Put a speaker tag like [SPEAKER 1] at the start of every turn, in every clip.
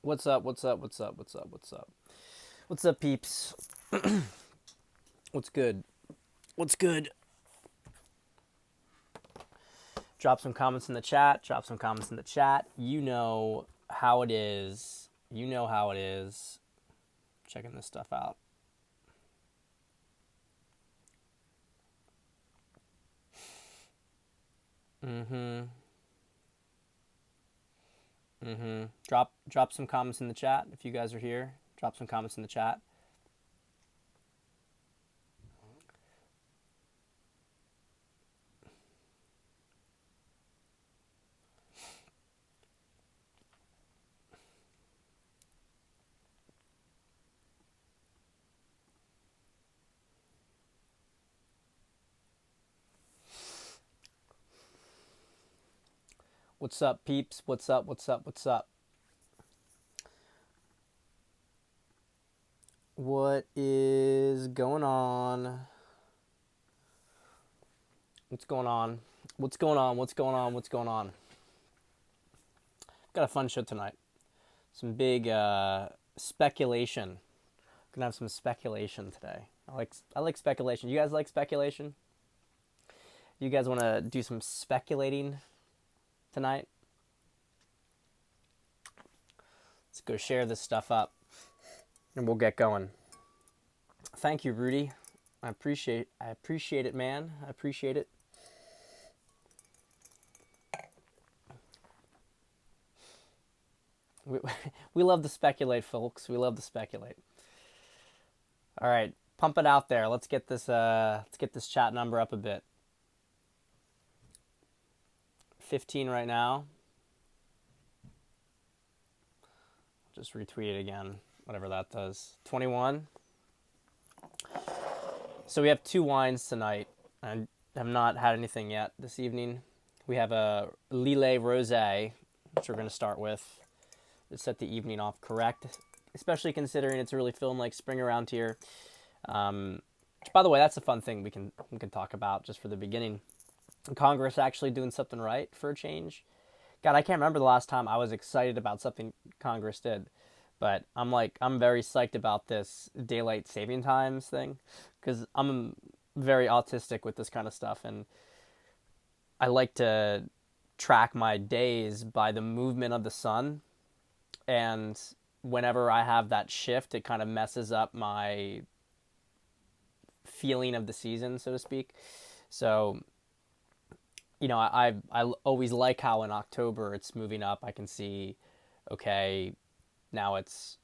[SPEAKER 1] What's up? What's up? What's up? What's up? What's up? What's up, peeps? What's good? What's good? Drop some comments in the chat. Drop some comments in the chat. You know how it is. You know how it is. Checking this stuff out. Mm-hmm. Mm-hmm. Drop some comments in the chat if you guys are here. Drop some comments in the chat. What's up, peeps? What's up? What's up? What's up? What is going on? What's going on? What's going on? What's going on? What's going on? Got a fun show tonight. Some big speculation. Gonna have some speculation today. I like speculation. You guys like speculation? You guys want to do some speculating tonight? Let's go share this stuff up, and we'll get going. Thank you, Rudy. I appreciate it, man. I appreciate it. We love to speculate, folks. We love to speculate. All right, pump it out there. Let's get this chat number up a bit. 15 right now. Just retweet it again, whatever that does. 21. So we have 2 wines tonight. I have not had anything yet this evening. We have a Lillet Rosé, which we're going to start with to set the evening off correct, especially considering it's really feeling like spring around here. Which, by the way, that's a fun thing we can talk about just for the beginning. Congress actually doing something right for a change. God, I can't remember the last time I was excited about something Congress did. But I'm very psyched about this daylight saving times thing because I'm very autistic with this kind of stuff, and I like to track my days by the movement of the sun. And whenever I have that shift, it kind of messes up my feeling of the season, so to speak. So, I always like how in October it's moving up. I can see, okay, now it's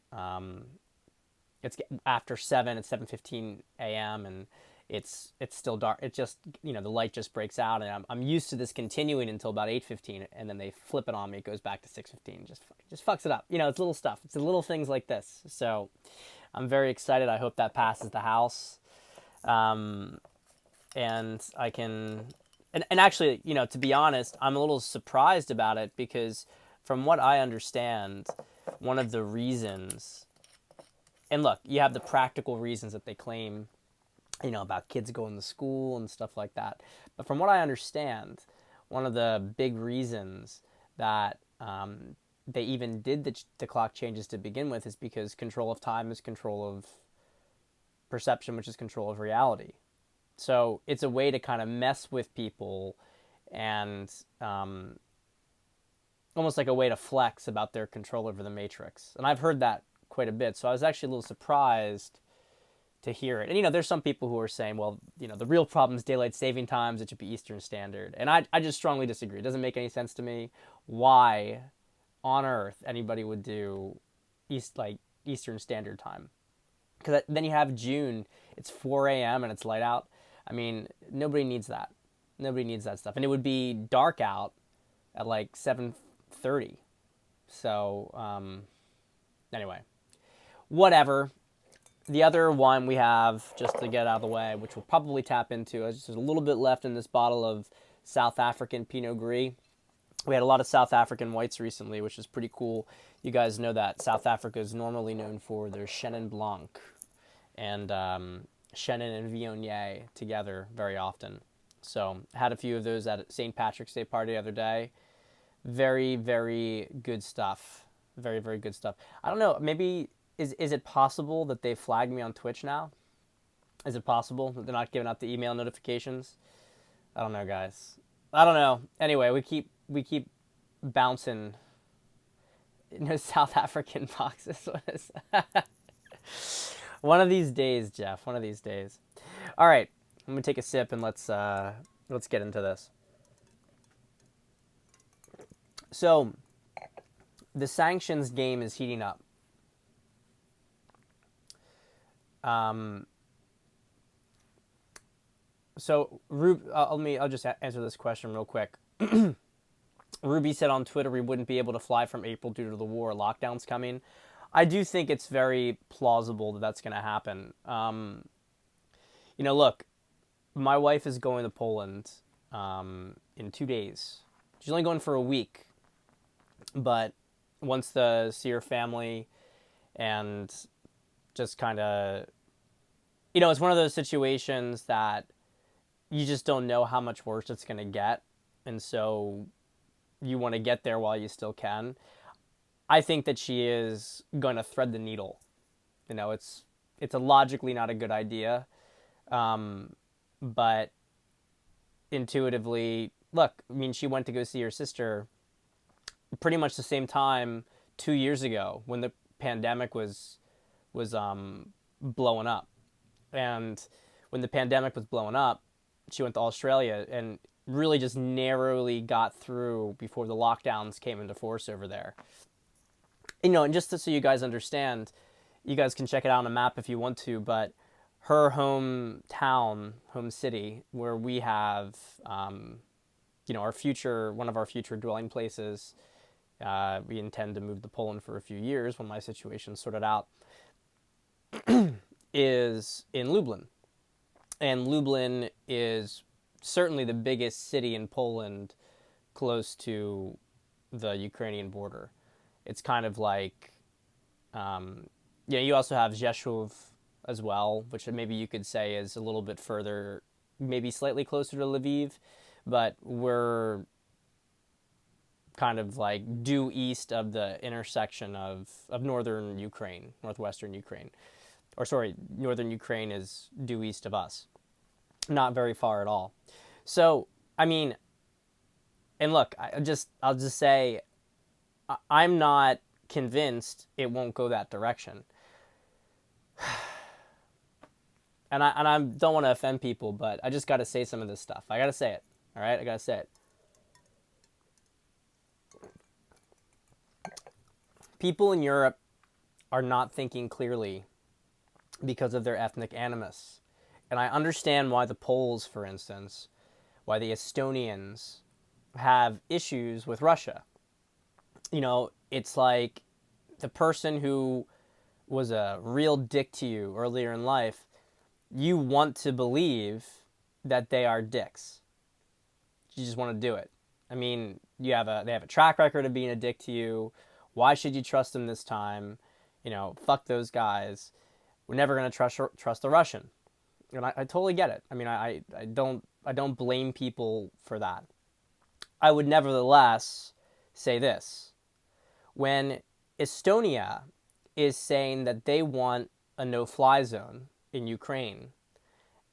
[SPEAKER 1] after 7. It's 7:15 a.m. and it's still dark. It just the light just breaks out, and I'm used to this continuing until about 8:15, and then they flip it on me. It goes back to 6:15. Just fucks it up. It's little stuff. It's the little things like this. So I'm very excited. I hope that passes the House, and I can. And actually, to be honest, I'm a little surprised about it because, from what I understand, one of the reasons, and look, you have the practical reasons that they claim, about kids going to school and stuff like that. But from what I understand, one of the big reasons that they even did the clock changes to begin with is because control of time is control of perception, which is control of reality. So it's a way to kind of mess with people and almost like a way to flex about their control over the Matrix. And I've heard that quite a bit. So I was actually a little surprised to hear it. And, there's some people who are saying, well, the real problem is daylight saving times. It should be Eastern Standard. And I just strongly disagree. It doesn't make any sense to me why on earth anybody would do Eastern Standard Time. Because then you have June, it's 4 a.m. and it's light out. I mean, nobody needs that. Nobody needs that stuff. And it would be dark out at like 7:30. So, anyway, whatever. The other wine we have, just to get out of the way, which we'll probably tap into, is just a little bit left in this bottle of South African Pinot Gris. We had a lot of South African whites recently, which is pretty cool. You guys know that South Africa is normally known for their Chenin Blanc and Chenin and Viognier together very often. So had a few of those at St. Patrick's Day party the other day. Very, very good stuff. Very, very good stuff. I don't know. Maybe is it possible that they flagged me on Twitch now? Is it possible that they're not giving out the email notifications? I don't know, guys. I don't know. Anyway, we keep bouncing. No South African boxes. What is that? One of these days, Jeff. One of these days. All right, I'm gonna take a sip and let's get into this. So, the sanctions game is heating up. So, I'll just answer this question real quick. Ruby said on Twitter we wouldn't be able to fly from April due to the war. Lockdown's coming. I do think it's very plausible that that's going to happen. Look, my wife is going to Poland in 2 days. She's only going for a week, but wants to see her family and just kind of, it's one of those situations that you just don't know how much worse it's going to get. And so you want to get there while you still can. I think that she is going to thread the needle. It's a logically not a good idea. But intuitively, look, I mean, she went to go see her sister pretty much the same time 2 years ago when the pandemic was blowing up. And when the pandemic was blowing up, she went to Australia and really just narrowly got through before the lockdowns came into force over there. And just so you guys understand, you guys can check it out on a map if you want to, but her hometown, home city, where we have, one of our future dwelling places, we intend to move to Poland for a few years when my situation's sorted out, is in Lublin. And Lublin is certainly the biggest city in Poland close to the Ukrainian border. It's kind of like, you also have Rzeszów as well, which maybe you could say is a little bit further, maybe slightly closer to Lviv, but we're kind of like due east of the intersection of northern Ukraine, northwestern Ukraine. Or sorry, northern Ukraine is due east of us. Not very far at all. So, I mean, and look, I'll just say, I'm not convinced it won't go that direction. And I don't want to offend people, but I just got to say some of this stuff. I got to say it. All right? I got to say it. People in Europe are not thinking clearly because of their ethnic animus. And I understand why the Poles, for instance, why the Estonians have issues with Russia. It's like the person who was a real dick to you earlier in life, you want to believe that they are dicks. You just want to do it. I mean, they have a track record of being a dick to you. Why should you trust them this time? Fuck those guys. We're never going to trust a Russian. And I totally get it. I mean, I don't blame people for that. I would nevertheless say this. When Estonia is saying that they want a no-fly zone in Ukraine,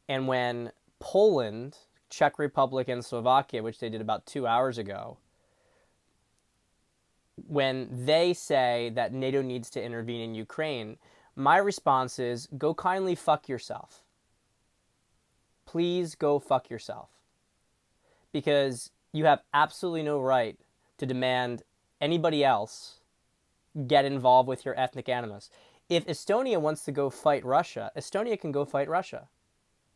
[SPEAKER 1] and when Poland, Czech Republic, and Slovakia, which they did about 2 hours ago, when they say that NATO needs to intervene in Ukraine, my response is, go kindly fuck yourself. Please go fuck yourself. Because you have absolutely no right to demand anybody else get involved with your ethnic animus. If Estonia wants to go fight Russia, Estonia can go fight Russia.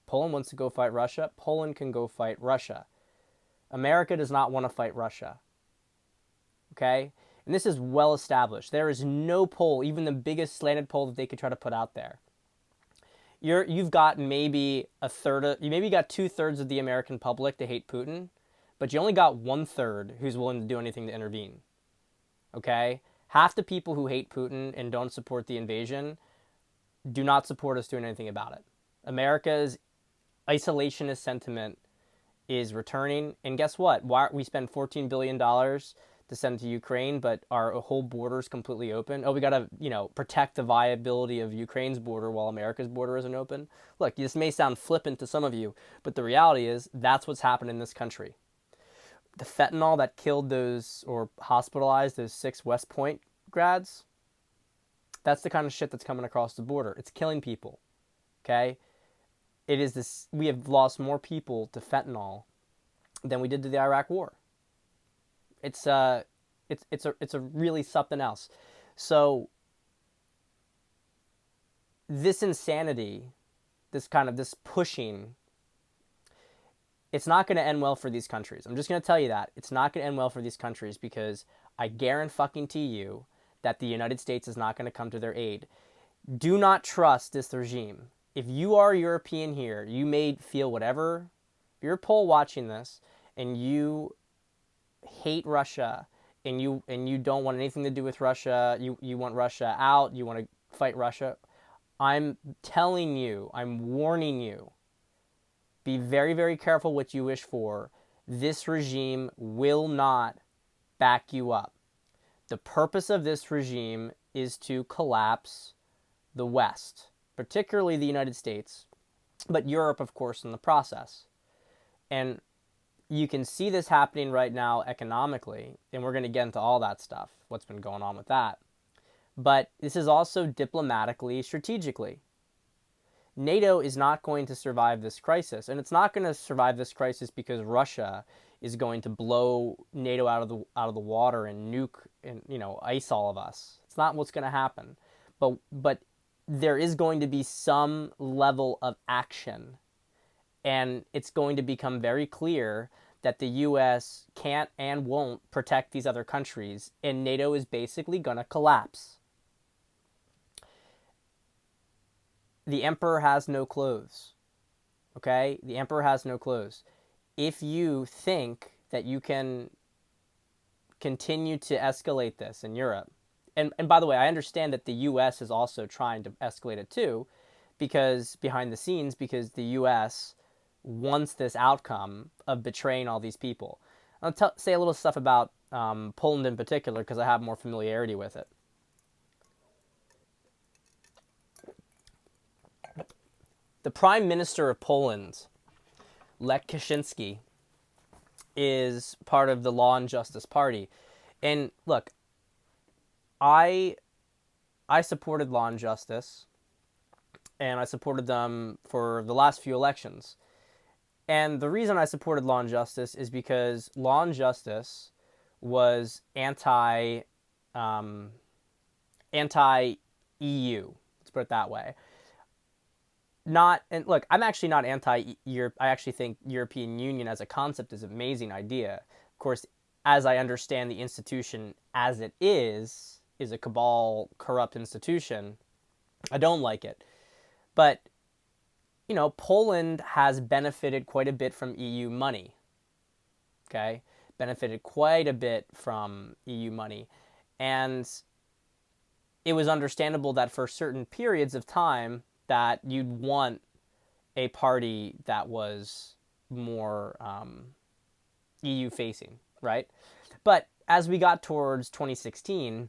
[SPEAKER 1] Poland wants to go fight Russia, Poland can go fight Russia. America does not want to fight Russia. Okay? And this is well established. There is no poll, even the biggest slanted poll that they could try to put out there. You've got maybe you maybe got 2/3 of the American public to hate Putin, but you only got 1/3 who's willing to do anything to intervene. Okay? Half the people who hate Putin and don't support the invasion do not support us doing anything about it. America's isolationist sentiment is returning, and guess what? We spend $14 billion to to send to Ukraine, but our whole border is completely open. Oh, we got to, protect the viability of Ukraine's border while America's border isn't open. Look, this may sound flippant to some of you, but the reality is that's what's happened in this country. The fentanyl that killed those or hospitalized those 6 West Point grads, that's the kind of shit that's coming across the border. It's killing people. Okay? It is this. We have lost more people to fentanyl than we did to the Iraq War. It's a really something else. So this insanity, this pushing, it's not going to end well for these countries. I'm just going to tell you that. It's not going to end well for these countries because I guarantee you that the United States is not going to come to their aid. Do not trust this regime. If you are European here, you may feel whatever. If you're a Pole watching this and you hate Russia and you don't want anything to do with Russia, you want Russia out, you want to fight Russia, I'm telling you, I'm warning you, be very, very careful what you wish for. This regime will not back you up. The purpose of this regime is to collapse the West, particularly the United States, but Europe, of course, in the process. And you can see this happening right now economically, and we're going to get into all that stuff, what's been going on with that. But this is also diplomatically, strategically. NATO is not going to survive this crisis, and it's not going to survive this crisis because Russia is going to blow NATO out of the water and nuke and ice all of us. It's not what's going to happen. But there is going to be some level of action, and it's going to become very clear that the U.S. can't and won't protect these other countries, and NATO is basically going to collapse. The emperor has no clothes, okay? The emperor has no clothes. If you think that you can continue to escalate this in Europe, and by the way, I understand that the U.S. is also trying to escalate it too, because behind the scenes, because the U.S. wants this outcome of betraying all these people. I'll say a little stuff about Poland in particular, because I have more familiarity with it. The Prime Minister of Poland, Lech Kaczynski, is part of the Law and Justice Party. And look, I supported Law and Justice, and I supported them for the last few elections. And the reason I supported Law and Justice is because Law and Justice was anti-EU. Let's put it that way. Look, I'm actually not anti-Europe. I actually think European Union as a concept is an amazing idea. Of course, as I understand the institution as it is a cabal, corrupt institution. I don't like it. But, Poland has benefited quite a bit from EU money. Okay? Benefited quite a bit from EU money. And it was understandable that for certain periods of time that you'd want a party that was more EU facing, right? But as we got towards 2015,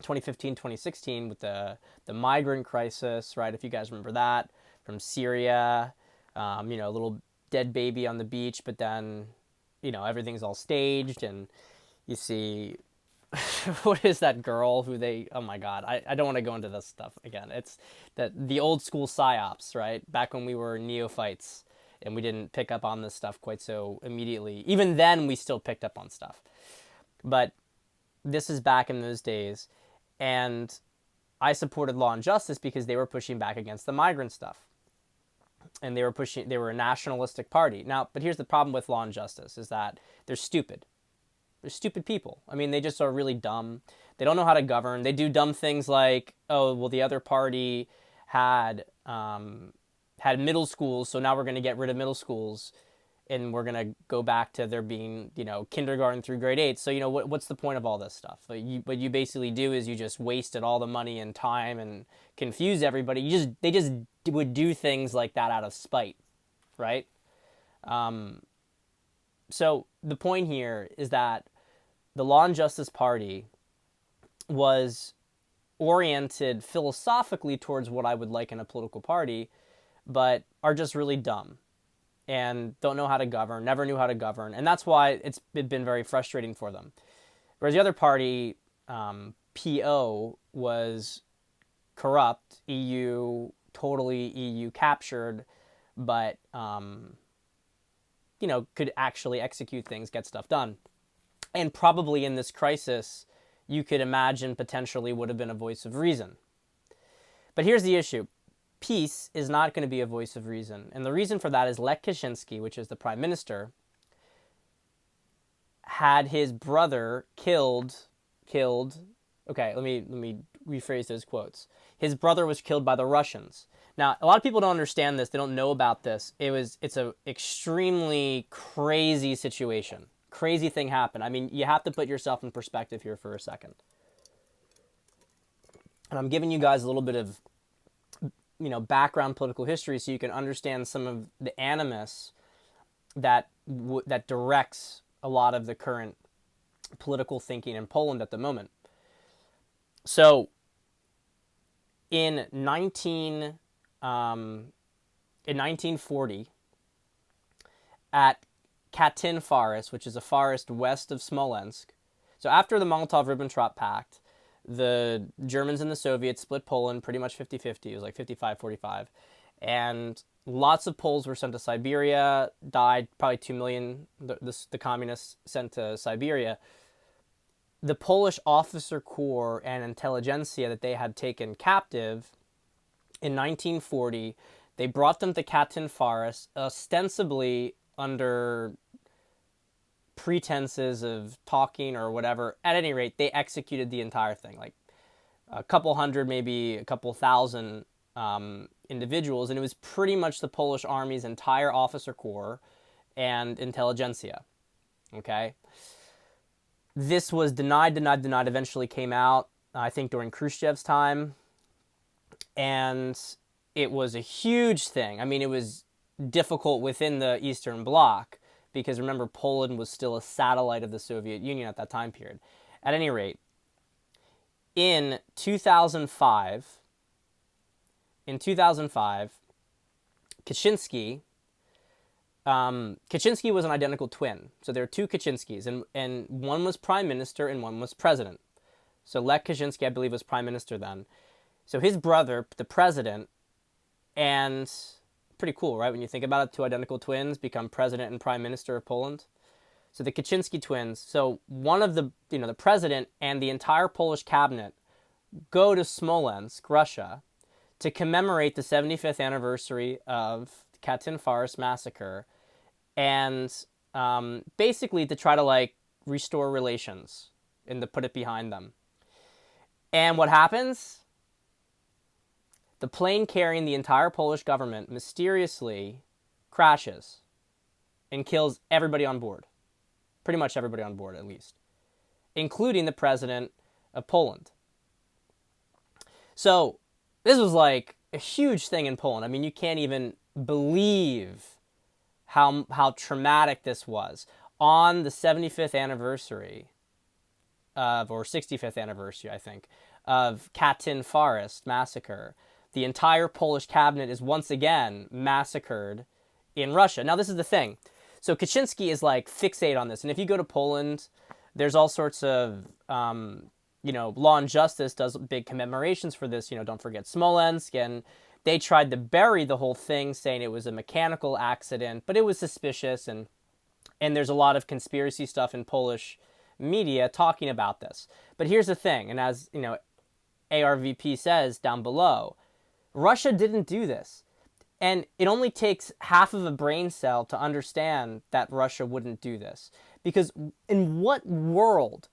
[SPEAKER 1] 2016 with the migrant crisis, right? If you guys remember that from Syria, a little dead baby on the beach, but then, everything's all staged and you see what is that girl who oh my God, I don't want to go into this stuff again. It's the old school psyops, right? Back when we were neophytes and we didn't pick up on this stuff quite so immediately. Even then we still picked up on stuff. But this is back in those days. And I supported Law and Justice because they were pushing back against the migrant stuff. And they were a nationalistic party. Now, but here's the problem with Law and Justice is that they're stupid. They're stupid people. I mean, they just are really dumb. They don't know how to govern. They do dumb things like, oh, well, the other party had middle schools, so now we're going to get rid of middle schools, and we're going to go back to there being, kindergarten through grade 8. So, what's the point of all this stuff? What you basically do is you just wasted all the money and time and confuse everybody. They just would do things like that out of spite, right? So the point here is that the Law and Justice Party was oriented philosophically towards what I would like in a political party, but are just really dumb and don't know how to govern, never knew how to govern. And that's why it's been very frustrating for them. Whereas the other party, PO, was corrupt, totally EU captured, but, could actually execute things, get stuff done. And probably in this crisis, you could imagine potentially would have been a voice of reason. But here's the issue. Peace is not going to be a voice of reason. And the reason for that is Lech Kaczynski, which is the prime minister, had his brother killed. Okay, let me rephrase those quotes. His brother was killed by the Russians. Now, a lot of people don't understand this. They don't know about this. It's a extremely crazy situation. Crazy thing happened. I mean, you have to put yourself in perspective here for a second. And I'm giving you guys a little bit of, background political history so you can understand some of the animus that directs a lot of the current political thinking in Poland at the moment. So, in 1940, at Katyn Forest, which is a forest west of Smolensk. So after the Molotov-Ribbentrop Pact, the Germans and the Soviets split Poland pretty much 50-50. It was like 55-45. And lots of Poles were sent to Siberia, died, probably 2 million, the communists sent to Siberia. The Polish officer corps and intelligentsia that they had taken captive in 1940, they brought them to Katyn Forest, ostensibly under pretenses of talking or whatever. At any rate, they executed the entire thing, like a couple hundred, maybe a couple thousand individuals, and it was pretty much the Polish army's entire officer corps and intelligentsia. Okay? This was denied, eventually came out, I think, during Khrushchev's time, and it was a huge thing. I mean, it was difficult within the Eastern Bloc, because remember, Poland was still a satellite of the Soviet Union at that time period. At any rate, in 2005, Kaczynski was an identical twin. So there are two Kaczynskis, and one was prime minister and one was president. So Lech Kaczynski, I believe, was prime minister then. So his brother, the president, and pretty cool, right? When you think about it, two identical twins become president and prime minister of Poland. So the Kaczynski twins, so one of the president and the entire Polish cabinet go to Smolensk, Russia, to commemorate the 75th anniversary of the Katyn Forest massacre, and basically to try to restore relations and to put it behind them. And what happens? The plane carrying the entire Polish government mysteriously crashes and kills everybody on board. Pretty much everybody on board, at least, including the president of Poland. So this was like a huge thing in Poland. I mean, you can't even believe how traumatic this was. On the 75th anniversary or 65th anniversary, I think, of Katyn Forest massacre, the entire Polish cabinet is once again massacred in Russia. Now, this is the thing. So Kaczynski is fixate on this. And if you go to Poland, there's all sorts of, Law and Justice does big commemorations for this. Don't forget Smolensk. And they tried to bury the whole thing, saying it was a mechanical accident. But it was suspicious. And there's a lot of conspiracy stuff in Polish media talking about this. But here's the thing. And as, ARVP says down below, Russia didn't do this. And it only takes half of a brain cell to understand that Russia wouldn't do this. Because in what world,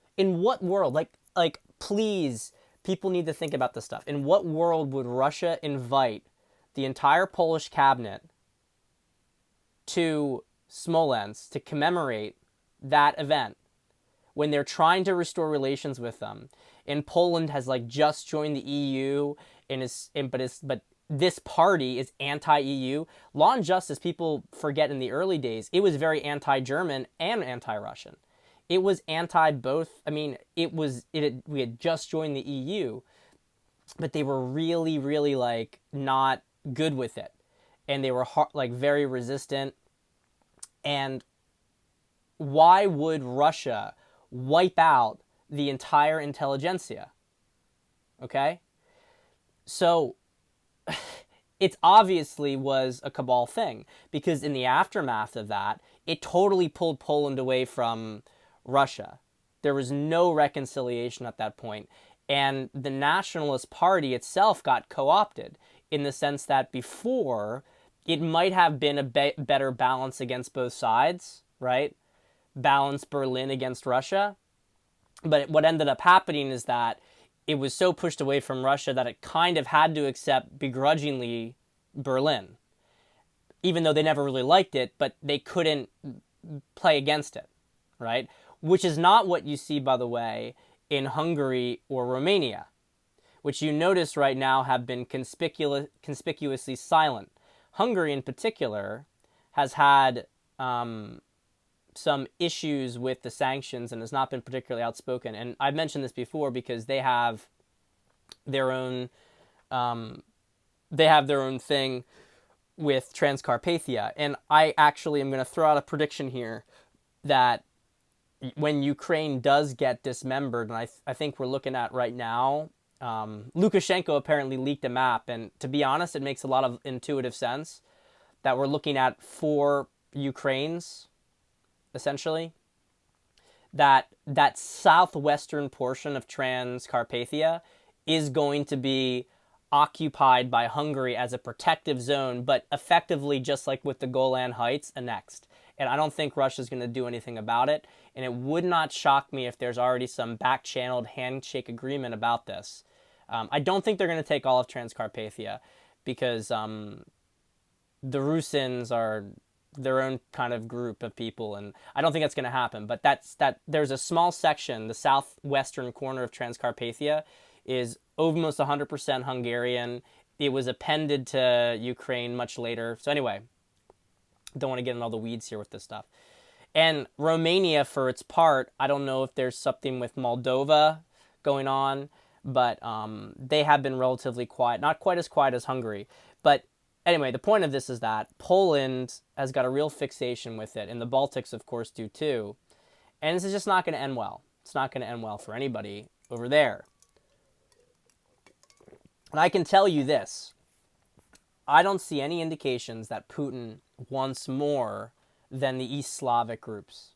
[SPEAKER 1] please, people need to think about this stuff. In what world would Russia invite the entire Polish cabinet to Smolensk to commemorate that event when they're trying to restore relations with them? And Poland has just joined the EU, but this party is anti-EU. Law and Justice, people forget in the early days, it was very anti-German and anti-Russian. It was anti both. I mean, we had just joined the EU, but they were really, really like not good with it, and they were like very resistant. And why would Russia wipe out the entire intelligentsia? Okay, so it obviously was a cabal thing, because in the aftermath of that, it totally pulled Poland away from Russia. There was no reconciliation at that point. And the Nationalist Party itself got co-opted, in the sense that before, it might have been a better balance against both sides, right? Balance Berlin against Russia. But what ended up happening is that it was so pushed away from Russia that it kind of had to accept begrudgingly Berlin, even though they never really liked it, but they couldn't play against it, right? Which is not what you see, by the way, in Hungary or Romania, which you notice right now have been conspicuously silent. Hungary, in particular, has had some issues with the sanctions and has not been particularly outspoken. And I've mentioned this before because they have their own thing with Transcarpathia. And I actually am going to throw out a prediction here that when Ukraine does get dismembered, and I think we're looking at right now, Lukashenko apparently leaked a map, and to be honest, it makes a lot of intuitive sense that we're looking at 4 Ukraines, essentially. That southwestern portion of Transcarpathia is going to be occupied by Hungary as a protective zone, but effectively, just like with the Golan Heights, annexed. And I don't think Russia's going to do anything about it. And it would not shock me if there's already some back-channeled handshake agreement about this. I don't think they're going to take all of Transcarpathia, because the Rusins are their own kind of group of people, and I don't think that's going to happen. But there's a small section, the southwestern corner of Transcarpathia, is almost 100% Hungarian. It was appended to Ukraine much later. So anyway, don't want to get in all the weeds here with this stuff. And Romania, for its part, I don't know if there's something with Moldova going on, but they have been relatively quiet. Not quite as quiet as Hungary. But anyway, the point of this is that Poland has got a real fixation with it, and the Baltics, of course, do too. And this is just not going to end well. It's not going to end well for anybody over there. And I can tell you this. I don't see any indications that Putin wants more than the East Slavic groups.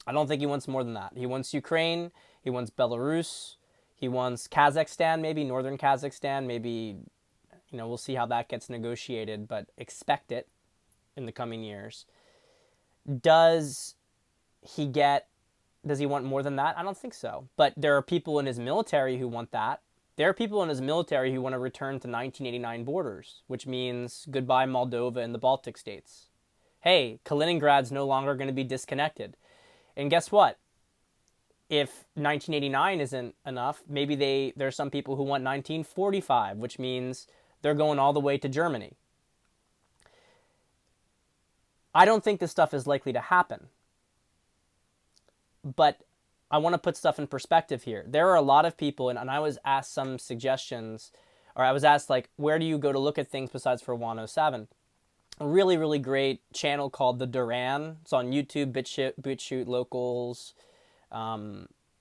[SPEAKER 1] I don't think he wants more than that. He wants Ukraine. He wants Belarus. He wants Kazakhstan, maybe northern Kazakhstan. Maybe, we'll see how that gets negotiated, but expect it in the coming years. Does he want more than that? I don't think so. But there are people in his military who want that. There are people in his military who want to return to 1989 borders, which means goodbye Moldova and the Baltic states. Hey, Kaliningrad's no longer going to be disconnected. And guess what? If 1989 isn't enough, maybe there's some people who want 1945, which means they're going all the way to Germany. I don't think this stuff is likely to happen. But I want to put stuff in perspective here. There are a lot of people, and I was asked some suggestions, or I was asked, where do you go to look at things besides for 107? A really, really great channel called The Duran. It's on YouTube, BitChute, Locals.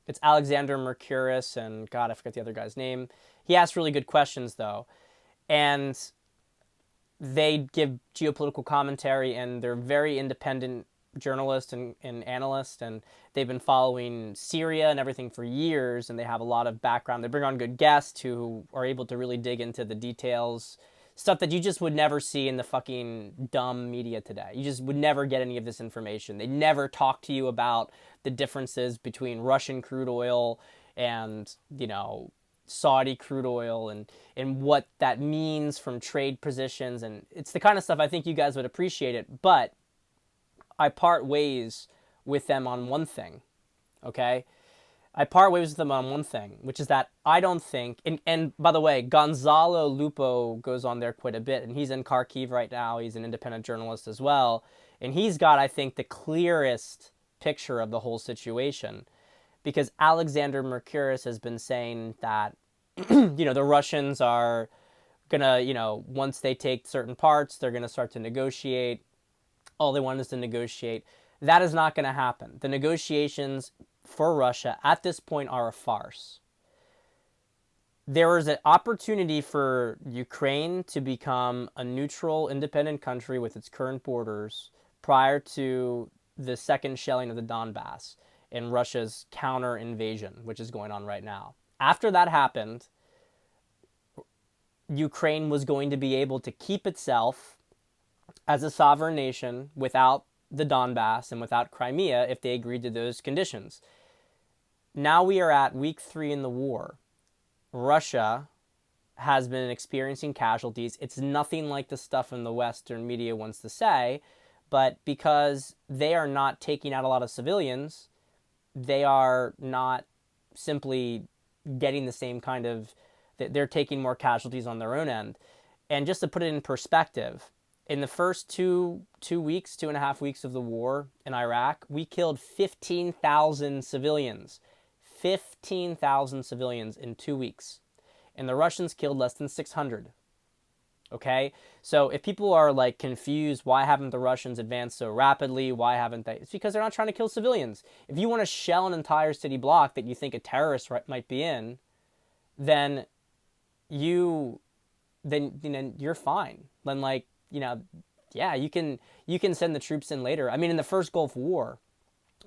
[SPEAKER 1] It's Alexander Mercouris, and God, I forget the other guy's name. He asks really good questions, though. And they give geopolitical commentary, and they're very independent journalists and analysts, and they've been following Syria and everything for years, and they have a lot of background. They bring on good guests who are able to really dig into the details, stuff that you just would never see in the fucking dumb media today. You just would never get any of this information. They never talk to you about the differences between Russian crude oil and, Saudi crude oil and what that means from trade positions. And it's the kind of stuff I think you guys would appreciate it, but I part ways with them on one thing, okay? I part ways with them on one thing, which is that I don't think, and by the way, Gonzalo Lupo goes on there quite a bit, and he's in Kharkiv right now. He's an independent journalist as well, and he's got, I think, the clearest picture of the whole situation, because Alexander Mercouris has been saying that, the Russians are gonna, once they take certain parts, they're gonna start to negotiate. All they want is to negotiate. That is not going to happen. The negotiations for Russia at this point are a farce. There is an opportunity for Ukraine to become a neutral, independent country with its current borders prior to the second shelling of the Donbass and Russia's counter invasion, which is going on right now. After that happened, Ukraine was going to be able to keep itself as a sovereign nation without the Donbass and without Crimea if they agreed to those conditions. Now we are at week 3 in the war. Russia has been experiencing casualties. It's nothing like the stuff in the Western media wants to say, but because they are not taking out a lot of civilians, they are not simply getting the same kind of, they're taking more casualties on their own end. And just to put it in perspective, in the first two and a half weeks of the war in Iraq, we killed 15,000 civilians. 15,000 civilians in 2 weeks. And the Russians killed less than 600. Okay? So if people are like confused, why haven't the Russians advanced so rapidly? Why haven't they? It's because they're not trying to kill civilians. If you want to shell an entire city block that you think a terrorist might be in, then you're fine. Then you can send the troops in later. I mean, in the first Gulf War,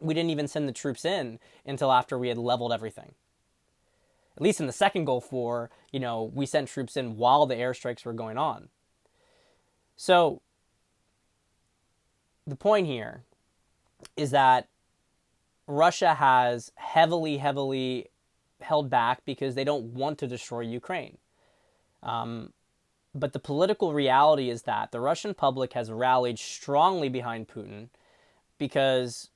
[SPEAKER 1] we didn't even send the troops in until after we had leveled everything. At least in the second Gulf War, we sent troops in while the airstrikes were going on. So the point here is that Russia has heavily held back because they don't want to destroy Ukraine. But the political reality is that the Russian public has rallied strongly behind Putin because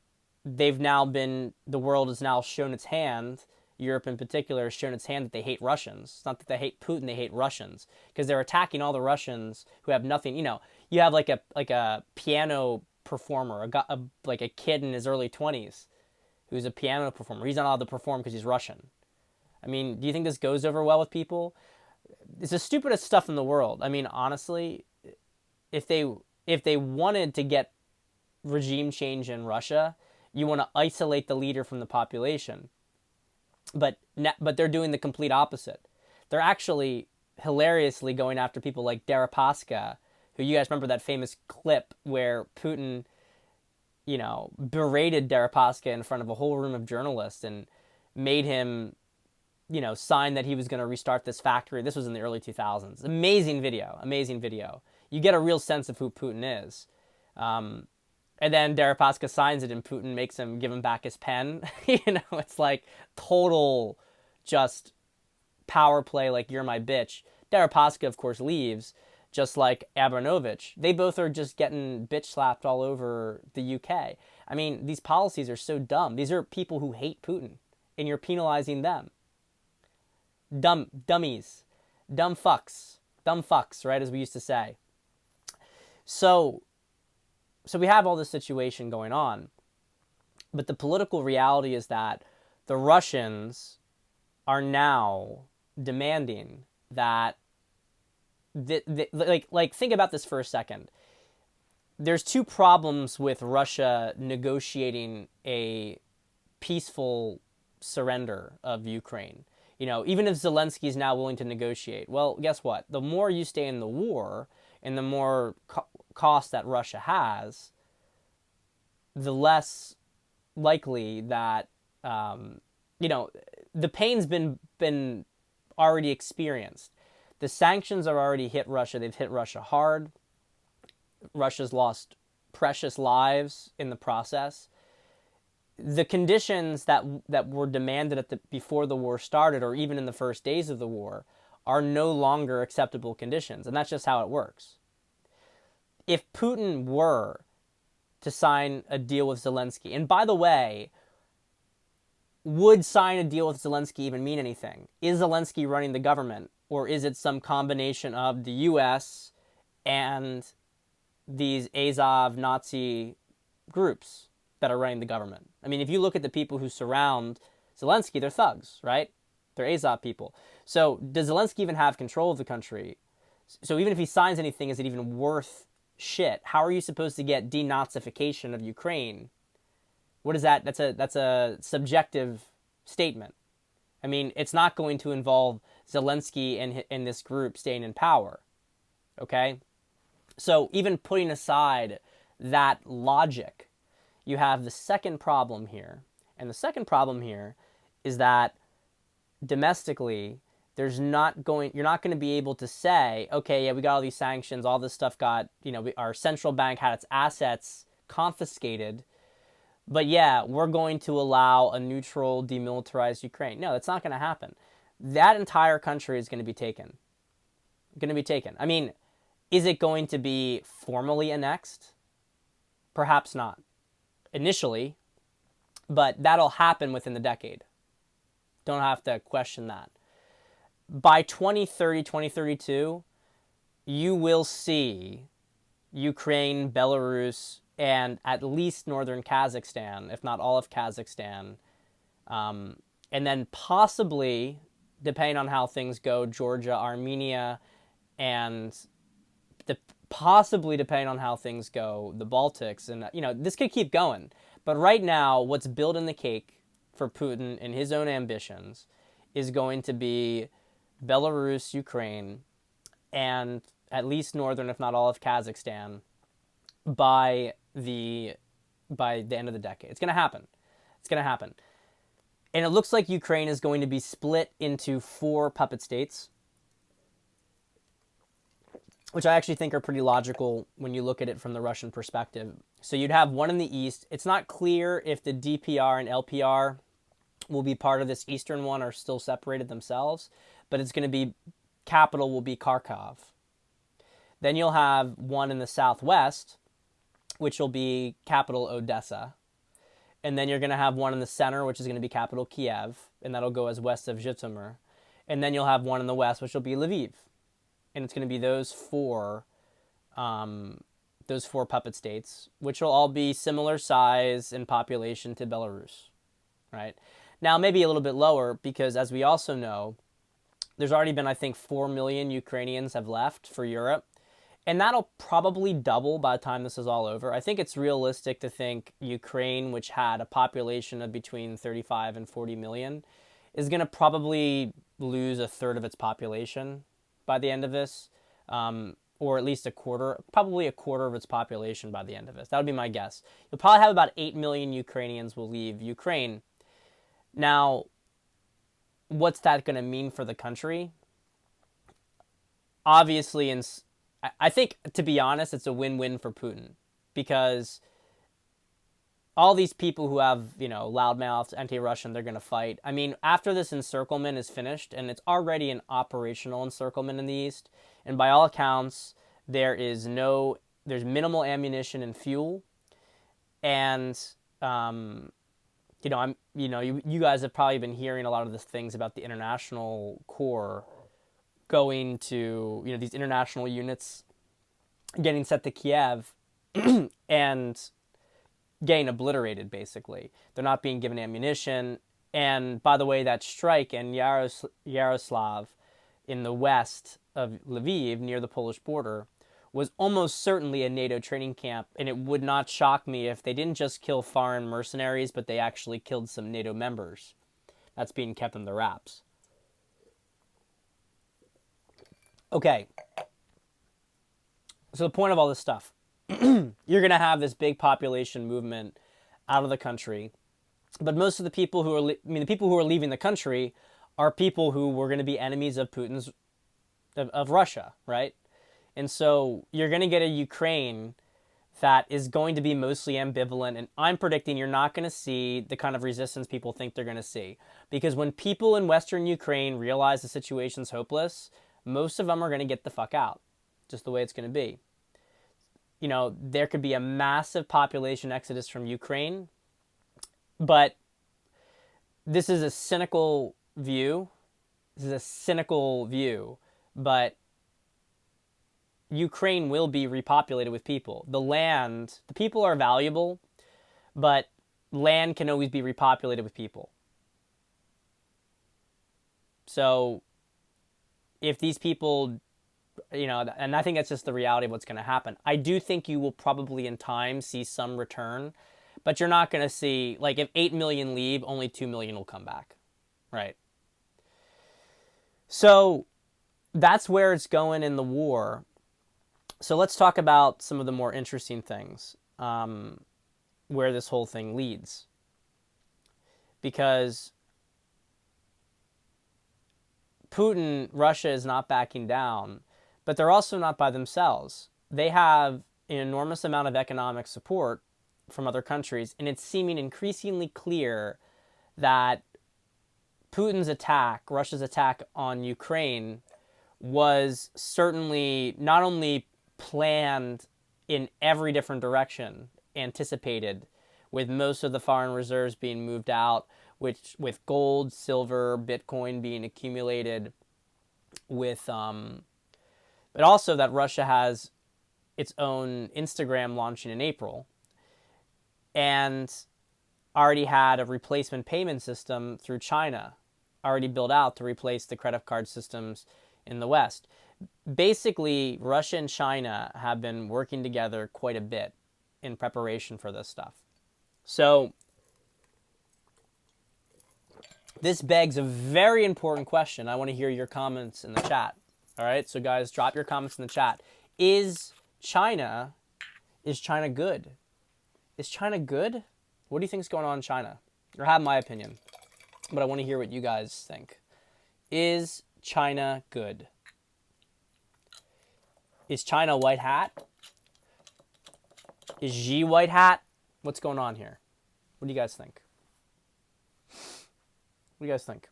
[SPEAKER 1] the world has now shown its hand, Europe in particular has shown its hand that they hate Russians. It's not that they hate Putin, they hate Russians because they're attacking all the Russians who have nothing. You have like a piano performer, like a kid in his early 20s who's a piano performer. He's not allowed to perform because he's Russian. I mean, do you think this goes over well with people? It's the stupidest stuff in the world. I mean, honestly, if they wanted to get regime change in Russia, you want to isolate the leader from the population. But they're doing the complete opposite. They're actually hilariously going after people like Deripaska, who you guys remember that famous clip where Putin, berated Deripaska in front of a whole room of journalists and made him sign that he was going to restart this factory. This was in the early 2000s. Amazing video. You get a real sense of who Putin is. And then Deripaska signs it and Putin makes him give him back his pen. It's like total just power play, like you're my bitch. Deripaska, of course, leaves, just like Abramovich. They both are just getting bitch slapped all over the UK. I mean, these policies are so dumb. These are people who hate Putin, and you're penalizing them. Dummies. Dumb fucks, right, as we used to say. So we have all this situation going on, but the political reality is that the Russians are now demanding that, think about this for a second. There's two problems with Russia negotiating a peaceful surrender of Ukraine. Even if Zelensky is now willing to negotiate, well, guess what? The more you stay in the war and the more cost that Russia has, the less likely that, the pain's been already experienced. The sanctions are already hit Russia. They've hit Russia hard. Russia's lost precious lives in the process. The conditions that were demanded before the war started, or even in the first days of the war, are no longer acceptable conditions, and that's just how it works. If Putin were to sign a deal with Zelensky, and by the way, would sign a deal with Zelensky even mean anything? Is Zelensky running the government, or is it some combination of the U.S. and these Azov Nazi groups? that are running the government. I mean, if you look at the people who surround Zelensky, they're thugs, right? They're Azov people. So does Zelensky even have control of the country? So even if he signs anything, is it even worth shit? How are you supposed to get denazification of Ukraine? What is that? That's a subjective statement. I mean, it's not going to involve Zelensky and this group staying in power. Okay? So even putting aside that logic, you have the second problem here. And the second problem here is that domestically, you're not going to be able to say, okay, yeah, we got all these sanctions, all this stuff got, our central bank had its assets confiscated, but yeah, we're going to allow a neutral, demilitarized Ukraine. No, that's not going to happen. That entire country is going to be taken. I mean, is it going to be formally annexed? Perhaps not initially, but that'll happen within the decade. Don't have to question that. By 2030, 2032, you will see Ukraine, Belarus, and at least northern Kazakhstan, if not all of Kazakhstan, and then possibly, depending on how things go, Georgia, Armenia, and possibly, depending on how things go, the Baltics. And, this could keep going. But right now, what's built in the cake for Putin and his own ambitions is going to be Belarus, Ukraine, and at least northern, if not all of Kazakhstan, by the end of the decade. It's going to happen. And it looks like Ukraine is going to be split into 4 puppet states, which I actually think are pretty logical when you look at it from the Russian perspective. So you'd have one in the east. It's not clear if the DPR and LPR will be part of this eastern one or still separated themselves, but it's going to be, capital will be Kharkov. Then you'll have one in the southwest, which will be capital Odessa. And then you're going to have one in the center, which is going to be capital Kiev, and that'll go as west of Zhytomyr. And then you'll have one in the west, which will be Lviv. And it's going to be those four puppet states, which will all be similar size and population to Belarus, right? Now, maybe a little bit lower, because as we also know, there's already been, I think, 4 million Ukrainians have left for Europe. And that'll probably double by the time this is all over. I think it's realistic to think Ukraine, which had a population of between 35 and 40 million, is going to probably lose a third of its population by the end of this, or at least probably a quarter of its population by the end of this. That would be my guess. You'll probably have about 8 million Ukrainians will leave Ukraine. Now, what's that going to mean for the country? Obviously, I think, to be honest, it's a win-win for Putin, because all these people who have, loudmouths, anti-Russian, they're going to fight. I mean, after this encirclement is finished, and it's already an operational encirclement in the east, and by all accounts, there's minimal ammunition and fuel, and you guys have probably been hearing a lot of the things about the international corps going to, these international units getting sent to Kiev and getting obliterated, basically. They're not being given ammunition. And by the way, that strike in Yaroslav in the west of Lviv, near the Polish border, was almost certainly a NATO training camp. And it would not shock me if they didn't just kill foreign mercenaries, but they actually killed some NATO members. That's being kept in the wraps. Okay, so the point of all this stuff, you're going to have this big population movement out of the country, but most of the people who are, the people who are leaving the country are people who were going to be enemies of Putin's, of Russia, right? And so you're going to get a Ukraine that is going to be mostly ambivalent, and I'm predicting you're not going to see the kind of resistance people think they're going to see. Because when people in Western Ukraine realize the situation's hopeless, most of them are going to get the fuck out, just the way it's going to be. There could be a massive population exodus from Ukraine, but this is a cynical view. But Ukraine will be repopulated with people. The people are valuable, but land can always be repopulated with people. So if these people, and I think that's just the reality of what's going to happen. I do think you will probably in time see some return, but you're not going to see, like, if 8 million leave, only 2 million will come back, right? So that's where it's going in the war. So let's talk about some of the more interesting things, where this whole thing leads. Because Russia is not backing down, but they're also not by themselves. They have an enormous amount of economic support from other countries, and it's seeming increasingly clear that Putin's attack, Russia's attack on Ukraine, was certainly not only planned in every different direction, anticipated, with most of the foreign reserves being moved out, with gold, silver, Bitcoin being accumulated, but also that Russia has its own Instagram launching in April, and already had a replacement payment system through China already built out to replace the credit card systems in the West. Basically, Russia and China have been working together quite a bit in preparation for this stuff. So this begs a very important question. I want to hear your comments in the chat. All right, so guys, drop your comments in the chat. Is China good? Is China good? What do you think is going on in China? Or have my opinion, but I want to hear what you guys think. Is China good? Is China white hat? Is Xi white hat? What's going on here? What do you guys think? What do you guys think?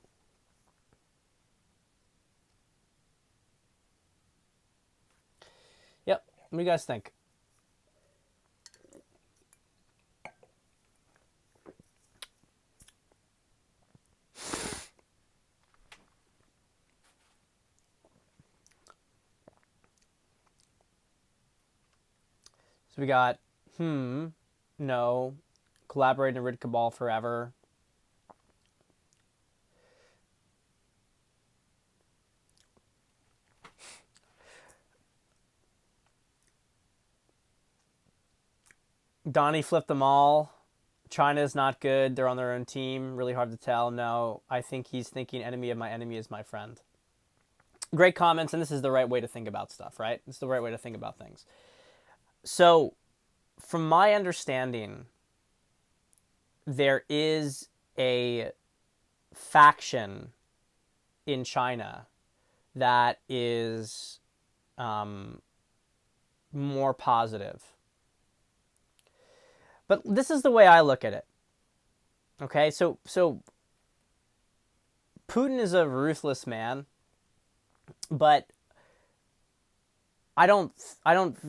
[SPEAKER 1] Yep. What do you guys think? So we got, no, collaborate and rid cabal forever. Donnie flipped them all. China's not good. They're on their own team. Really hard to tell. No, I think he's thinking enemy of my enemy is my friend. Great comments, and this is the right way to think about stuff, right? It's the right way to think about things. So, from my understanding, there is a faction in China that is more positive. But this is the way I look at it. Okay, so Putin is a ruthless man, but I don't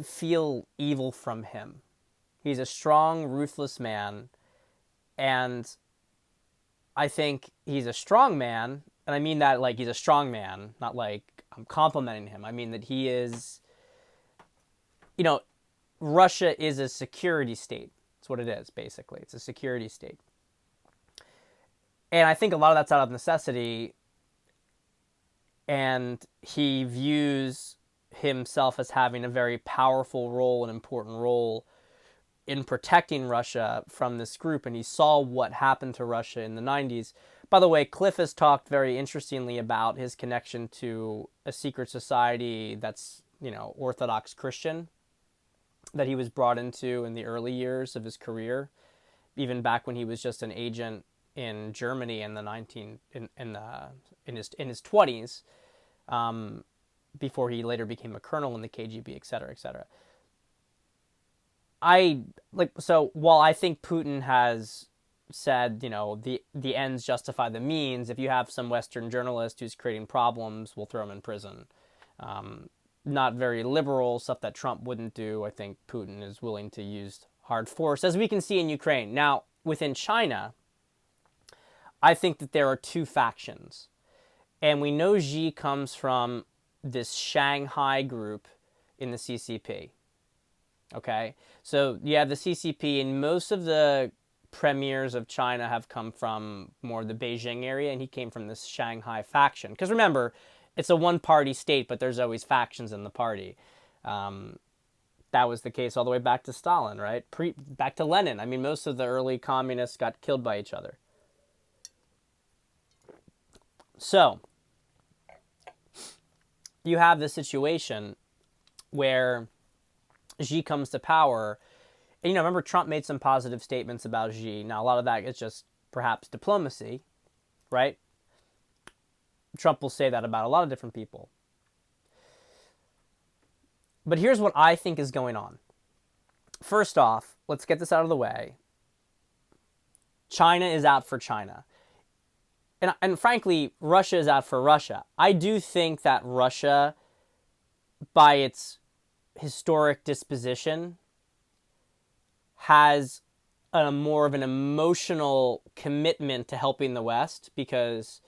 [SPEAKER 1] feel evil from him. He's a strong, ruthless man, and I think he's a strong man, and I mean that like he's a strong man, not like I'm complimenting him. I mean that he is, Russia is a security state. That's what it is, basically. It's a security state. And I think a lot of that's out of necessity, and he views himself as having a very powerful role, an important role in protecting Russia from this group, and he saw what happened to Russia in the 90s. By the way, Cliff has talked very interestingly about his connection to a secret society that's, Orthodox Christian, that he was brought into in the early years of his career, even back when he was just an agent in Germany in his 20s, before he later became a colonel in the KGB, et cetera, et cetera. So while I think Putin has said, the ends justify the means, if you have some Western journalist who's creating problems, we'll throw him in prison. Not very liberal, stuff that Trump wouldn't do. I think Putin is willing to use hard force, as we can see in Ukraine. Now, within China, I think that there are two factions. And we know Xi comes from this Shanghai group in the CCP. Okay? So you have the CCP, and most of the premiers of China have come from more the Beijing area, and he came from this Shanghai faction. Because remember, it's a one-party state, but there's always factions in the party. That was the case all the way back to Stalin, right? Back to Lenin. I mean, most of the early communists got killed by each other. So, you have this situation where Xi comes to power. And, remember Trump made some positive statements about Xi. Now, a lot of that is just perhaps diplomacy, right? Trump will say that about a lot of different people. But here's what I think is going on. First off, let's get this out of the way. China is out for China. And frankly, Russia is out for Russia. I do think that Russia, by its historic disposition, has more of an emotional commitment to helping the West, because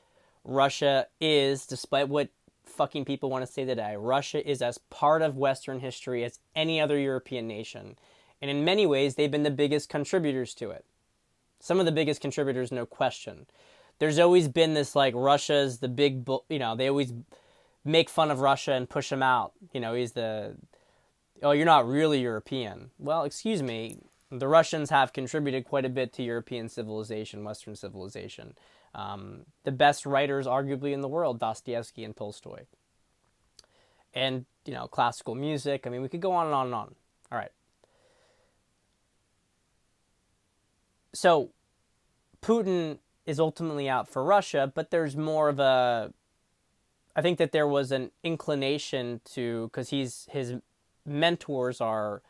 [SPEAKER 1] Russia is, despite what fucking people want to say today, Russia is as part of Western history as any other European nation. And in many ways, they've been the biggest contributors to it. Some of the biggest contributors, no question. There's always been this, like, Russia's the big, they always make fun of Russia and push him out. He's you're not really European. Well, excuse me, the Russians have contributed quite a bit to European civilization, Western civilization. The best writers, arguably, in the world, Dostoevsky and Tolstoy. And, classical music. I mean, we could go on and on and on. All right. So, Putin is ultimately out for Russia, but there's more of I think that there was an inclination to, because his mentors are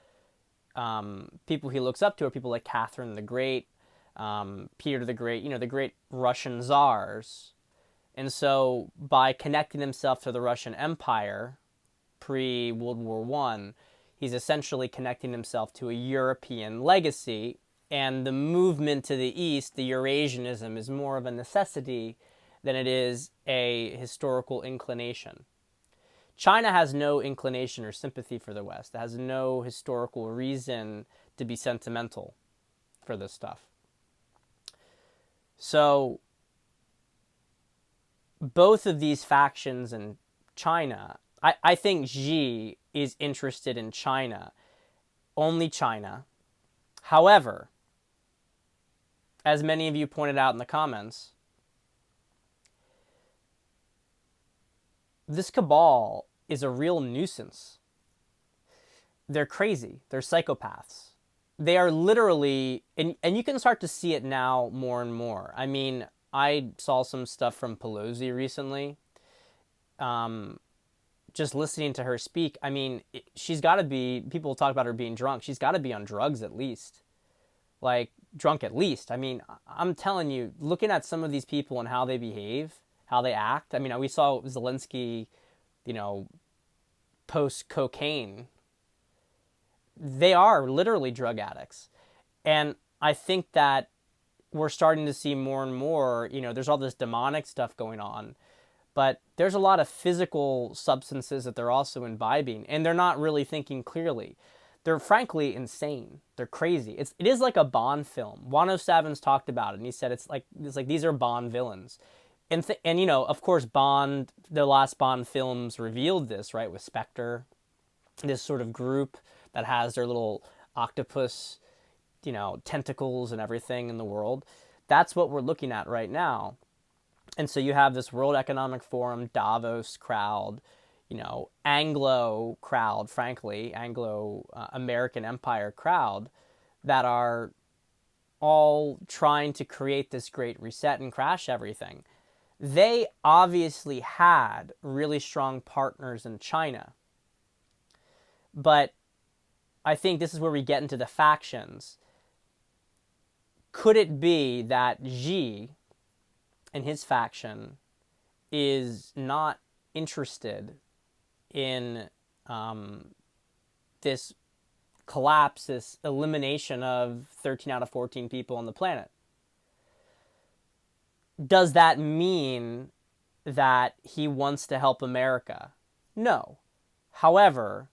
[SPEAKER 1] people he looks up to, are people like Catherine the Great, Peter the Great, the great Russian czars. And so by connecting himself to the Russian Empire pre-World War I, he's essentially connecting himself to a European legacy. And the movement to the east, the Eurasianism, is more of a necessity than it is a historical inclination. China has no inclination or sympathy for the West. It has no historical reason to be sentimental for this stuff. So, both of these factions in China, I think Xi is interested in China, only China. However, as many of you pointed out in the comments, this cabal is a real nuisance. They're crazy. They're psychopaths. They are literally, and you can start to see it now more and more. I mean, I saw some stuff from Pelosi recently. Just listening to her speak, I mean, she's got to be, people talk about her being drunk. She's got to be on drugs at least. Like, drunk at least. I mean, I'm telling you, looking at some of these people and how they behave, how they act. I mean, we saw Zelensky, post-cocaine. They are literally drug addicts. And I think that we're starting to see more and more, there's all this demonic stuff going on. But there's a lot of physical substances that they're also imbibing. And they're not really thinking clearly. They're frankly insane. They're crazy. It is like a Bond film. Juan O'Savin's talked about it, and he said it's like these are Bond villains. And of course, Bond, the last Bond films revealed this, right, with Spectre, this sort of group that has their little octopus, tentacles and everything in the world. That's what we're looking at right now. And so you have this World Economic Forum, Davos crowd, Anglo crowd, frankly, Anglo-American Empire crowd, that are all trying to create this great reset and crash everything. They obviously had really strong partners in China. But I think this is where we get into the factions. Could it be that Xi and his faction is not interested in this collapse, this elimination of 13 out of 14 people on the planet? Does that mean that he wants to help America? No. However,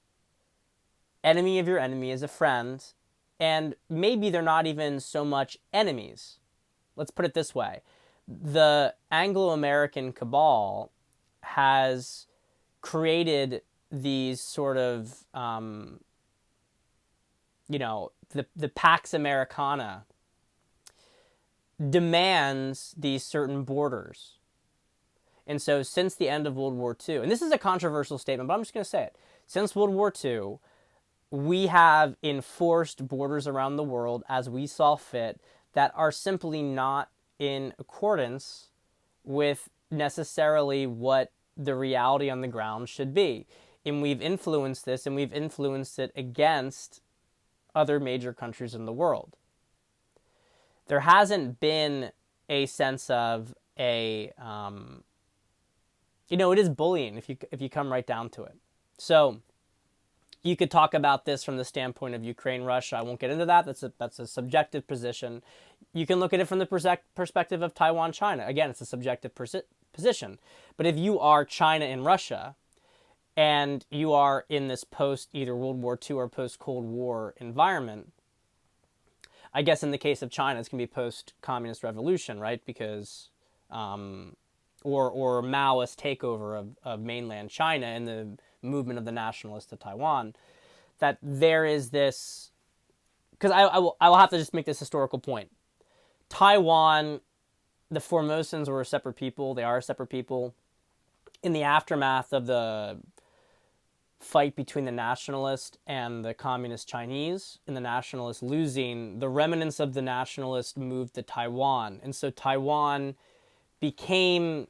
[SPEAKER 1] enemy of your enemy is a friend, And maybe they're not even so much enemies. Let's put it this way. The Anglo-American cabal has created these sort of, the Pax Americana demands these certain borders. And so since the end of World War II, and this is a controversial statement, but I'm just going to say it. Since World War II, we have enforced borders around the world as we saw fit that are simply not in accordance with necessarily what the reality on the ground should be. And we've influenced this, and we've influenced it against other major countries in the world. There hasn't been a sense of it is bullying if you come right down to it. So you could talk about this from the standpoint of Ukraine, Russia. I won't get into that. That's a subjective position. You can look at it from the perspective of Taiwan, China. Again, it's a subjective position. But if you are China and Russia, and you are in this post either World War II or post Cold War environment, I guess in the case of China, it's going to be post Communist Revolution, right? Because or Maoist takeover of mainland China and the movement of the nationalists of Taiwan, that there is this, because I will have to just make this historical point. Taiwan, the Formosans were a separate people. They are a separate people. In the aftermath of the fight between the nationalist and the communist Chinese, and the nationalists losing, the remnants of the nationalists moved to Taiwan. And so Taiwan became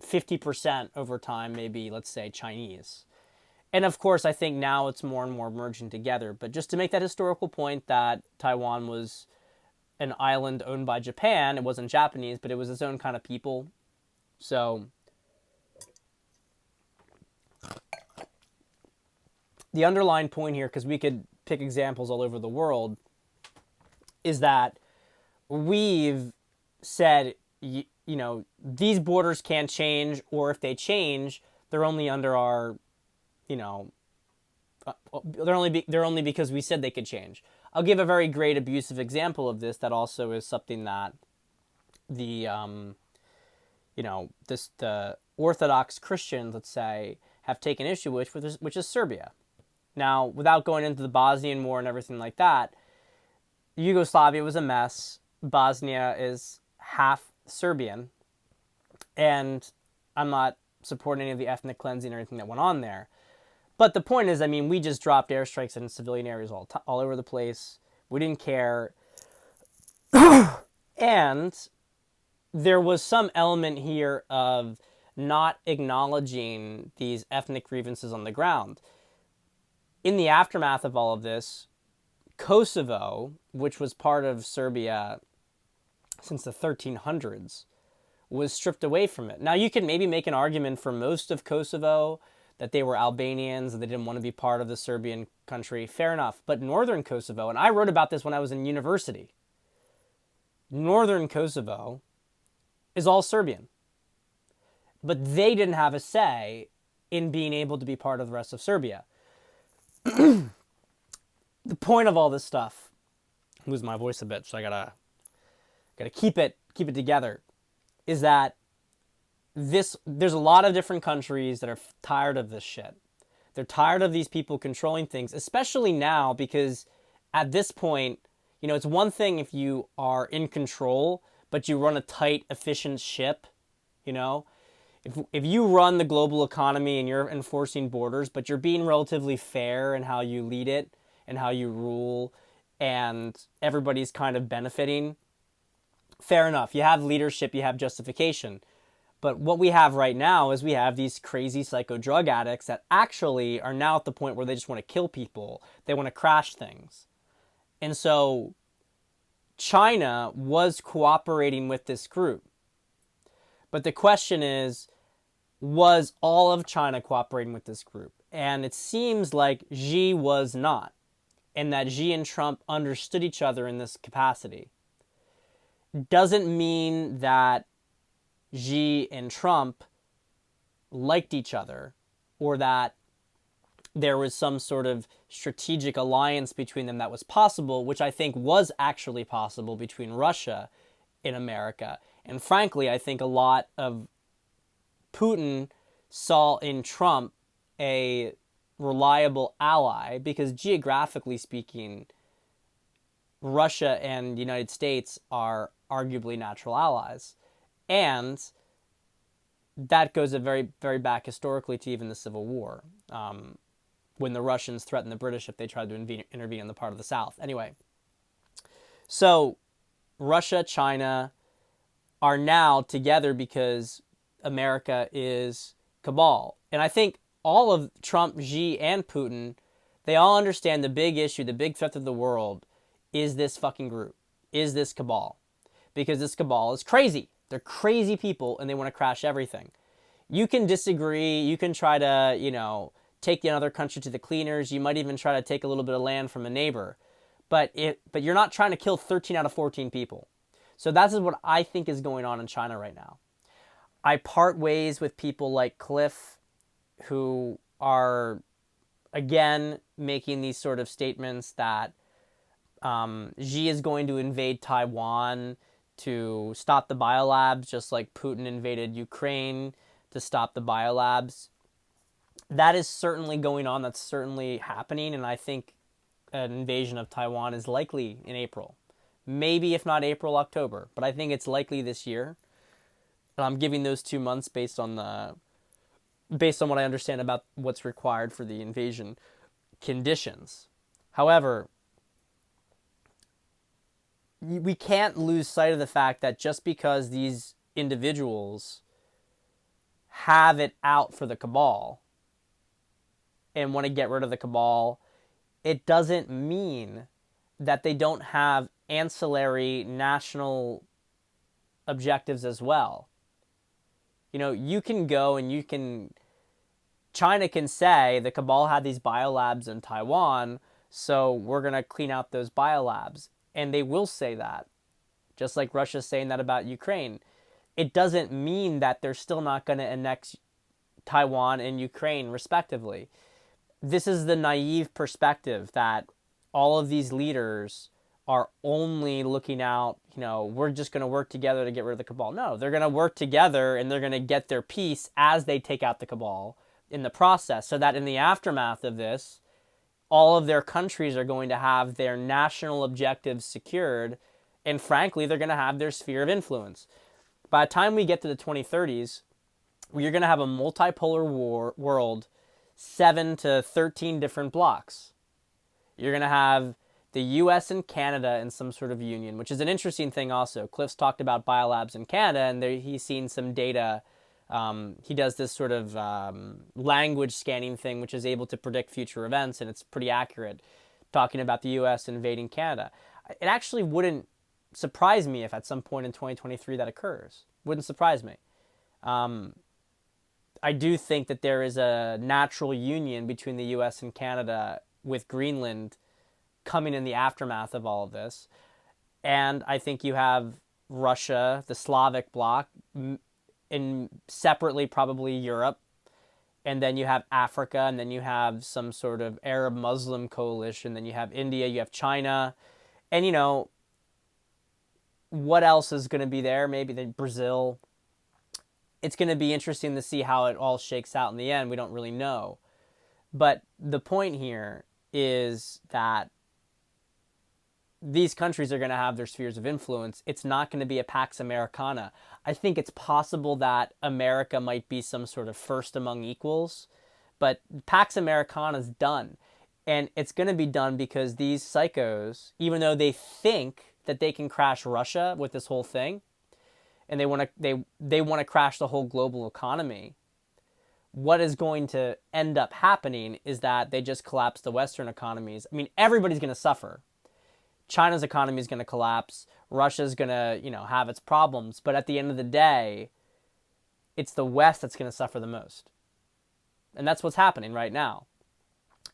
[SPEAKER 1] 50% over time, maybe, let's say, Chinese. And of course, I think now it's more and more merging together. But just to make that historical point that Taiwan was an island owned by Japan, it wasn't Japanese, but it was its own kind of people. So the underlying point here, because we could pick examples all over the world, is that we've said, these borders can't change, or if they change, they're only under our, they're only because we said they could change. I'll give a very great abusive example of this that also is something that the Orthodox Christians, let's say, have taken issue with, which is Serbia. Now, without going into the Bosnian War and everything like that, Yugoslavia was a mess. Bosnia is half Serbian. And I'm not supporting any of the ethnic cleansing or anything that went on there. But the point is, we just dropped airstrikes in civilian areas all over the place. We didn't care. And there was some element here of not acknowledging these ethnic grievances on the ground. In the aftermath of all of this, Kosovo, which was part of Serbia since the 1300s, was stripped away from it. Now, you can maybe make an argument for most of Kosovo that they were Albanians and they didn't want to be part of the Serbian country. Fair enough. But northern Kosovo, and I wrote about this when I was in university, northern Kosovo is all Serbian. But they didn't have a say in being able to be part of the rest of Serbia. The point of all this stuff, I lose my voice a bit, so I gotta keep it together, is that there's a lot of different countries that are tired of this shit. They're tired of these people controlling things, especially now, because at this point, it's one thing if you are in control, but you run a tight, efficient ship, If you run the global economy and you're enforcing borders, but you're being relatively fair in how you lead it and how you rule, and everybody's kind of benefiting, fair enough. You have leadership, you have justification. But what we have right now is we have these crazy psycho drug addicts that actually are now at the point where they just want to kill people. They want to crash things. And so China was cooperating with this group. But the question is, was all of China cooperating with this group? And it seems like Xi was not, and that Xi and Trump understood each other in this capacity. Doesn't mean that Xi and Trump liked each other, or that there was some sort of strategic alliance between them that was possible, which I think was actually possible between Russia and America. And frankly, I think a lot of Putin saw in Trump a reliable ally because geographically speaking, Russia and the United States are arguably natural allies. And that goes a very, very back historically to even the Civil War, when the Russians threatened the British if they tried to intervene in the part of the South. Anyway, so Russia, China are now together because America is cabal. And I think all of Trump, Xi, and Putin, they all understand the big issue, the big threat to the world is this fucking group, is this cabal. Because this cabal is crazy. They're crazy people and they want to crash everything. You can disagree. You can try to, take another country to the cleaners. You might even try to take a little bit of land from a neighbor. But you're not trying to kill 13 out of 14 people. So that's what I think is going on in China right now. I part ways with people like Cliff, who are, again, making these sort of statements that Xi is going to invade Taiwan to stop the biolabs, just like Putin invaded Ukraine to stop the biolabs. That is certainly going on. That's certainly happening. And I think an invasion of Taiwan is likely in April. Maybe if not April, October. But I think it's likely this year. And I'm giving those 2 months based on what I understand about what's required for the invasion conditions. However, we can't lose sight of the fact that just because these individuals have it out for the cabal and want to get rid of the cabal, it doesn't mean that they don't have ancillary national objectives as well. You can go and China can say the cabal had these biolabs in Taiwan, so we're going to clean out those biolabs. And they will say that, just like Russia's saying that about Ukraine. It doesn't mean that they're still not going to annex Taiwan and Ukraine, respectively. This is the naive perspective that all of these leaders are only looking out, we're just going to work together to get rid of the cabal. No, they're going to work together and they're going to get their peace as they take out the cabal in the process, so that in the aftermath of this, all of their countries are going to have their national objectives secured, and frankly, they're going to have their sphere of influence. By the time we get to the 2030s, you're going to have a multipolar world, 7 to 13 different blocks. You're going to have the US and Canada in some sort of union, which is an interesting thing also. Cliff's talked about biolabs in Canada, and he's seen some data. He does this sort of language scanning thing, which is able to predict future events, and it's pretty accurate, talking about the US invading Canada. It actually wouldn't surprise me if at some point in 2023 that occurs. Wouldn't surprise me. I do think that there is a natural union between the US and Canada with Greenland coming in the aftermath of all of this. And I think you have Russia, the Slavic bloc, and separately probably Europe, and then you have Africa, and then you have some sort of Arab Muslim coalition, then you have India, you have China, and what else is going to be there? Maybe Brazil. It's going to be interesting to see how it all shakes out in the end. We don't really know. But the point here is that these countries are going to have their spheres of influence. It's not going to be a Pax Americana. I think it's possible that America might be some sort of first among equals, but Pax Americana is done. And it's going to be done because these psychos, even though they think that they can crash Russia with this whole thing, and they want to crash the whole global economy, what is going to end up happening is that they just collapse the Western economies. I mean, everybody's going to suffer. China's economy is going to collapse. Russia's going to, have its problems. But at the end of the day, it's the West that's going to suffer the most. And that's what's happening right now.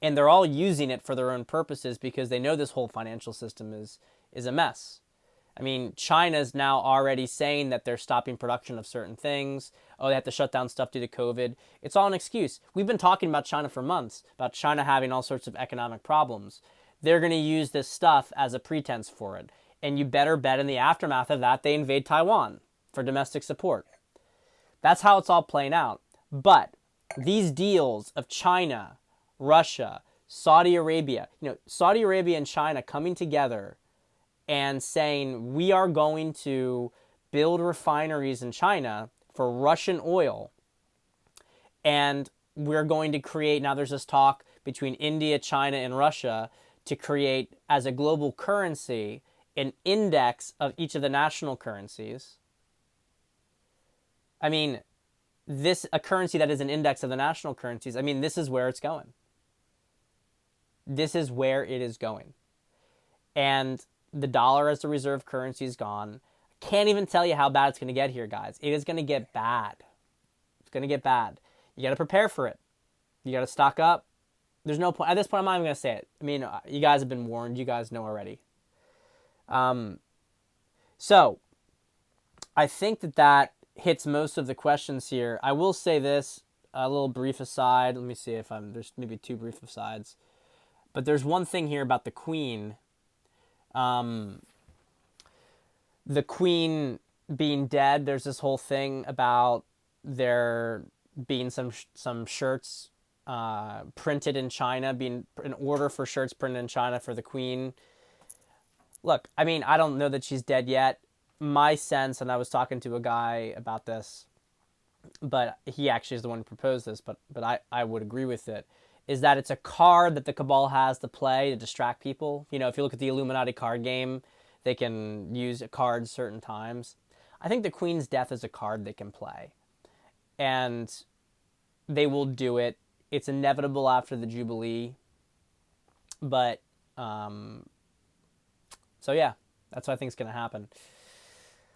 [SPEAKER 1] And they're all using it for their own purposes because they know this whole financial system is a mess. I mean, China's now already saying that they're stopping production of certain things. Oh, they have to shut down stuff due to COVID. It's all an excuse. We've been talking about China for months, about China having all sorts of economic problems. They're going to use this stuff as a pretense for it. And you better bet in the aftermath of that, they invade Taiwan for domestic support. That's how it's all playing out. But these deals of China, Russia, Saudi Arabia, Saudi Arabia and China coming together and saying we are going to build refineries in China for Russian oil, and we're going to create, now there's this talk between India, China, and Russia to create as a global currency an index of each of the national currencies. I mean, a currency that is an index of the national currencies, I mean, this is where it's going. This is where it is going. And the dollar as the reserve currency is gone. Can't even tell you how bad it's going to get here, guys. It is going to get bad. It's going to get bad. You got to prepare for it. You got to stock up. There's no point. At this point, I'm not even going to say it. I mean, you guys have been warned. You guys know already. So, I think that hits most of the questions here. I will say this, a little brief aside. Let me see if there's maybe two brief asides. But there's one thing here about the Queen. The Queen being dead, there's this whole thing about there being some shirts printed in China, being an order for shirts printed in China for the Queen. Look, I mean, I don't know that she's dead yet. My sense, and I was talking to a guy about this, but he actually is the one who proposed this, but I would agree with it, is that it's a card that the Cabal has to play to distract people. If you look at the Illuminati card game, they can use a card certain times. I think the Queen's death is a card they can play. And they will do it. It's inevitable after the Jubilee. But, so yeah, that's what I think is going to happen.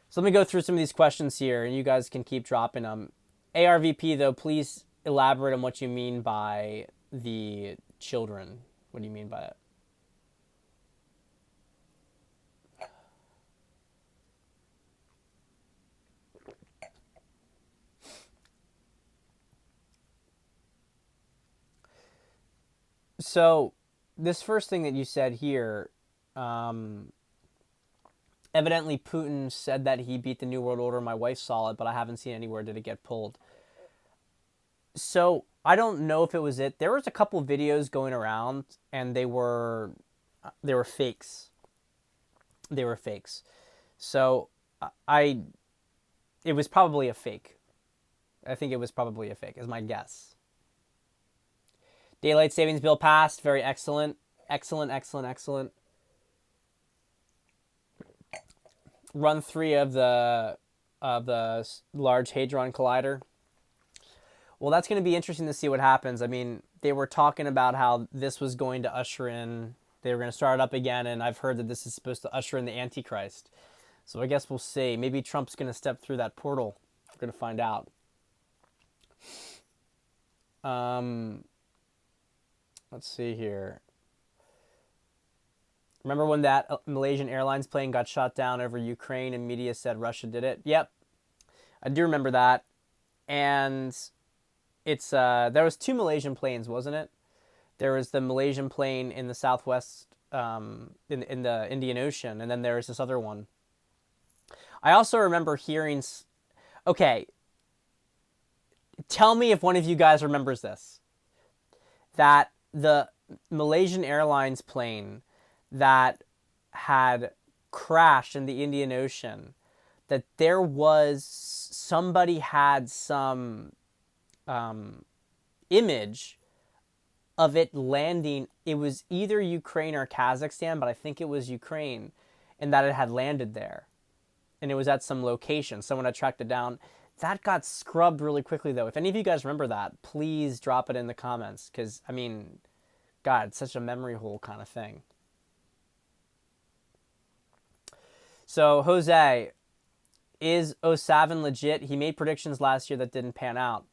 [SPEAKER 1] So let me go through some of these questions here, and you guys can keep dropping them. ARVP, though, please elaborate on what you mean by the children. What do you mean by that? So, this first thing that you said here, evidently Putin said that he beat the New World Order. My wife saw it, but I haven't seen anywhere did it get pulled. So, I don't know if it was it. There was a couple of videos going around, and they were fakes. They were fakes. So, it was probably a fake. I think it was probably a fake, is my guess. Daylight Savings Bill passed. Very excellent. Excellent, excellent, excellent. Run 3 of the Large Hadron Collider. Well, that's going to be interesting to see what happens. I mean, they were talking about how this was going to usher in, they were going to start it up again, and I've heard that this is supposed to usher in the Antichrist. So I guess we'll see. Maybe Trump's going to step through that portal. We're going to find out. Let's see here. Remember when that Malaysian Airlines plane got shot down over Ukraine and media said Russia did it? Yep. I do remember that. And it's there was 2 Malaysian planes, wasn't it? There was the Malaysian plane in the southwest, in the Indian Ocean, and then there was this other one. I also remember hearing... Okay. Tell me if one of you guys remembers this. That the Malaysian Airlines plane that had crashed in the Indian Ocean, that there was... Somebody had some image of it landing. It was either Ukraine or Kazakhstan, but I think it was Ukraine, and that it had landed there. And it was at some location. Someone had tracked it down. That got scrubbed really quickly, though. If any of you guys remember that, please drop it in the comments. Because, I mean, God, it's such a memory hole kind of thing. So, Jose, is O'Savin legit? He made predictions last year that didn't pan out.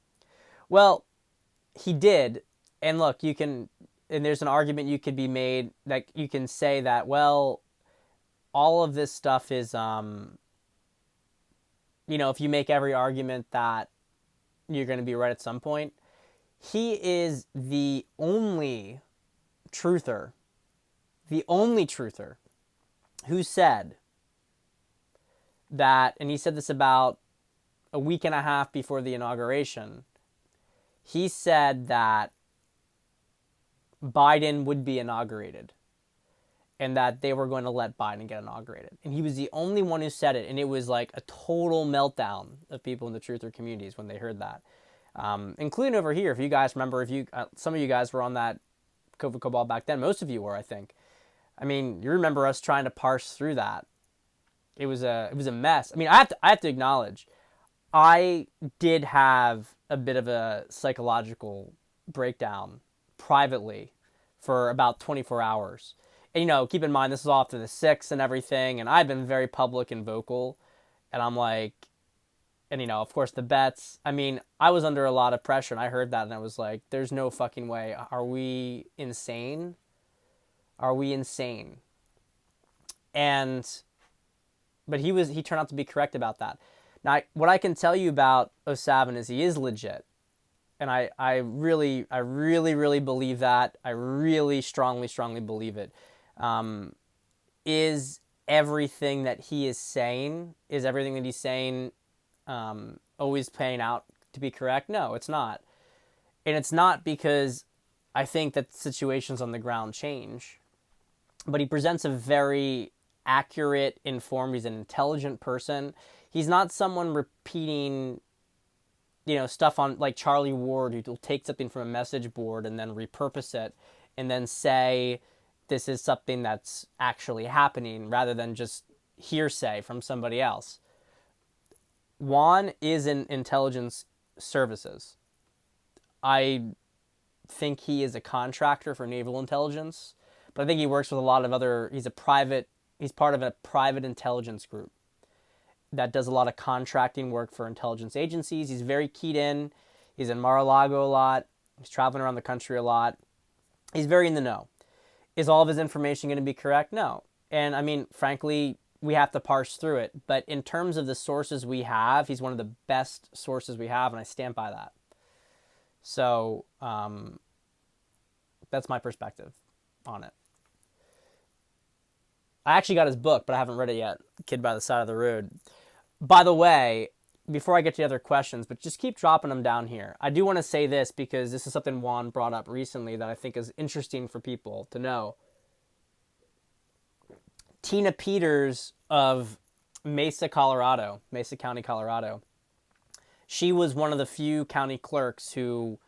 [SPEAKER 1] Well, he did. And look, you can, and there's an argument you could be made that you can say that, well, all of this stuff is, if you make every argument that you're going to be right at some point, he is truther, the only truther who said that, and he said this about a week and a half before the inauguration, he said that Biden would be inaugurated and that they were going to let Biden get inaugurated. And he was the only one who said it, and it was like a total meltdown of people in the truther communities when they heard that. Including over here, if you guys remember, some of you guys were on that COVID cabal back then. Most of you were, I think. I mean, you remember us trying to parse through that. It was a mess. I mean, I have to acknowledge, I did have a bit of a psychological breakdown privately for about 24 hours. And, keep in mind, this is after the 6th and everything, and I've been very public and vocal, and I'm like, and, of course, the bets. I mean, I was under a lot of pressure, and I heard that, and I was like, there's no fucking way. Are we insane? Are we insane? But he turned out to be correct about that. Now, what I can tell you about O'Savin is he is legit. And I really believe that. I really strongly believe it. Is everything that he's saying always paying out to be correct? No, it's not. And it's not because I think that situations on the ground change. But he presents a very accurate, informed, he's an intelligent person. He's not someone repeating, stuff on like Charlie Ward, who will take something from a message board and then repurpose it and then say this is something that's actually happening rather than just hearsay from somebody else. Juan is in intelligence services. I think he is a contractor for naval intelligence, but I think he works with a lot of he's part of a private intelligence group that does a lot of contracting work for intelligence agencies. He's very keyed in. He's in Mar-a-Lago a lot. He's traveling around the country a lot. He's very in the know. Is all of his information going to be correct? No. And I mean, frankly, we have to parse through it. But in terms of the sources we have, he's one of the best sources we have, and I stand by that. So that's my perspective on it. I actually got his book, but I haven't read it yet. Kid by the Side of the Road. By the way, before I get to the other questions, but just keep dropping them down here. I do want to say this because this is something Juan brought up recently that I think is interesting for people to know. Tina Peters of Mesa County, Colorado. She was one of the few county clerks who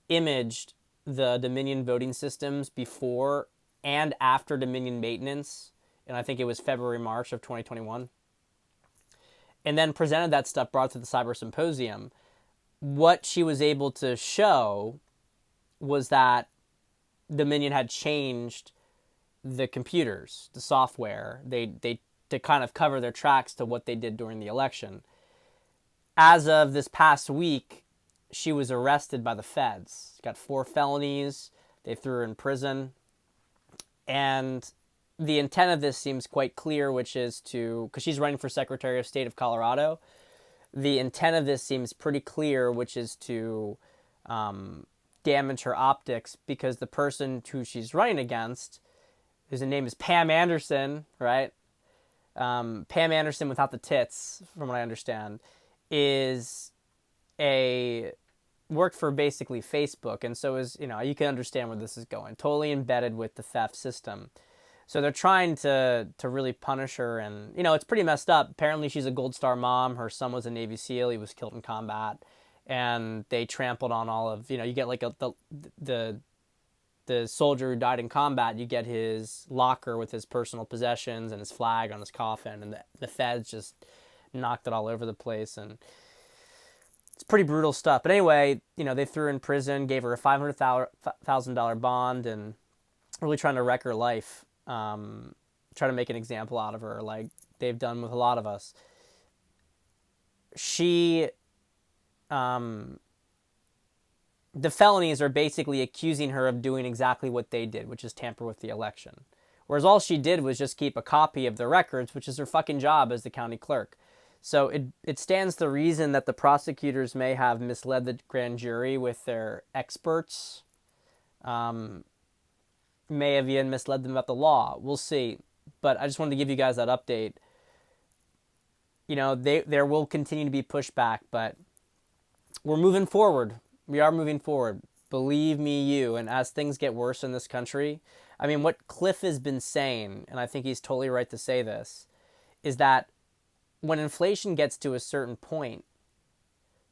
[SPEAKER 1] imaged the Dominion voting systems before and after Dominion maintenance. And I think it was February, March of 2021. And then presented that stuff, brought to the Cyber Symposium. What she was able to show was that Dominion had changed the computers, the software, they to kind of cover their tracks to what they did during the election. As of this past week, she was arrested by the feds. She got 4 felonies. They threw her in prison. And the intent of this seems quite clear, which is because she's running for Secretary of State of Colorado, the intent of this seems pretty clear, which is to damage her optics, because the person who she's running against, whose name is Pam Anderson, right? Pam Anderson without the tits, from what I understand, worked for basically Facebook, and so you can understand where this is going. Totally embedded with the theft system. So they're trying to really punish her, and it's pretty messed up. Apparently she's a Gold Star mom. Her son was a Navy SEAL. He was killed in combat, and they trampled on all of you get like the soldier who died in combat. You get his locker with his personal possessions and his flag on his coffin, and the feds just knocked it all over the place, and it's pretty brutal stuff. But anyway, they threw her in prison, gave her a $500,000 bond, and really trying to wreck her life. Try to make an example out of her, like they've done with a lot of us. The felonies are basically accusing her of doing exactly what they did, which is tamper with the election, Whereas all she did was just keep a copy of the records, which is her fucking job as the county clerk. So it stands to reason that the prosecutors may have misled the grand jury with their experts, may have even misled them about the law. We'll see. But I just wanted to give you guys that update. There will continue to be pushback, but we're moving forward. We are moving forward. Believe me, you. And as things get worse in this country, I mean, what Cliff has been saying, and I think he's totally right to say this, is that when inflation gets to a certain point,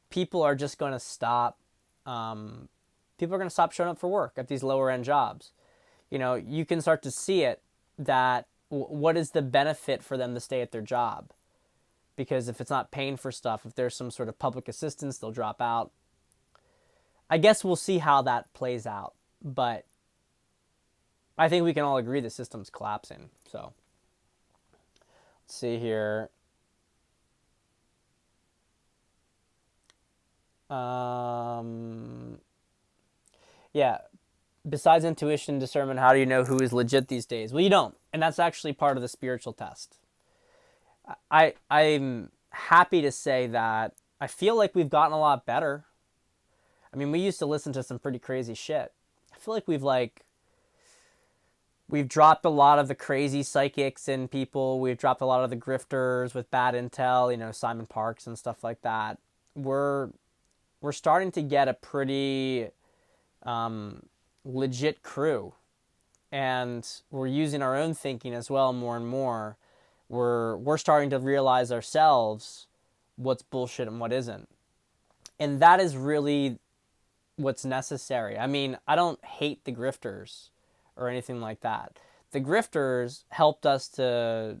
[SPEAKER 1] people are just going to stop. People are going to stop showing up for work at these lower end jobs. You can start to see it that what is the benefit for them to stay at their job? Because if it's not paying for stuff, if there's some sort of public assistance, they'll drop out. I guess we'll see how that plays out. But I think we can all agree the system's collapsing. So let's see here. Yeah. Besides intuition and discernment, how do you know who is legit these days? Well, you don't. And that's actually part of the spiritual test. I'm happy to say that I feel like we've gotten a lot better. I mean, we used to listen to some pretty crazy shit. I feel like we've dropped a lot of the crazy psychics in people. We've dropped a lot of the grifters with bad intel, Simon Parks and stuff like that. We're starting to get a pretty legit crew, and we're using our own thinking as well more and more. We're starting to realize ourselves what's bullshit and what isn't. And that is really what's necessary. I mean, I don't hate the grifters or anything like that. The grifters helped us to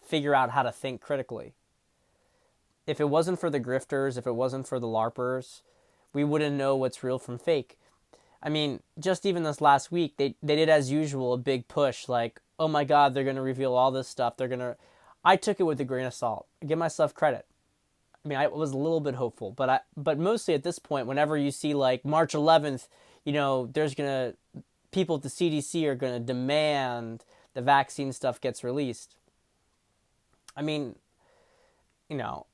[SPEAKER 1] figure out how to think critically. If it wasn't for the grifters, if it wasn't for the LARPers, we wouldn't know what's real from fake. I mean, just even this last week, they did, as usual, a big push, like, oh my God, they're going to reveal all this stuff. I took it with a grain of salt. I give myself credit. I mean, I was a little bit hopeful, but mostly at this point, whenever you see like March 11th, people at the CDC are going to demand the vaccine stuff gets released. I mean,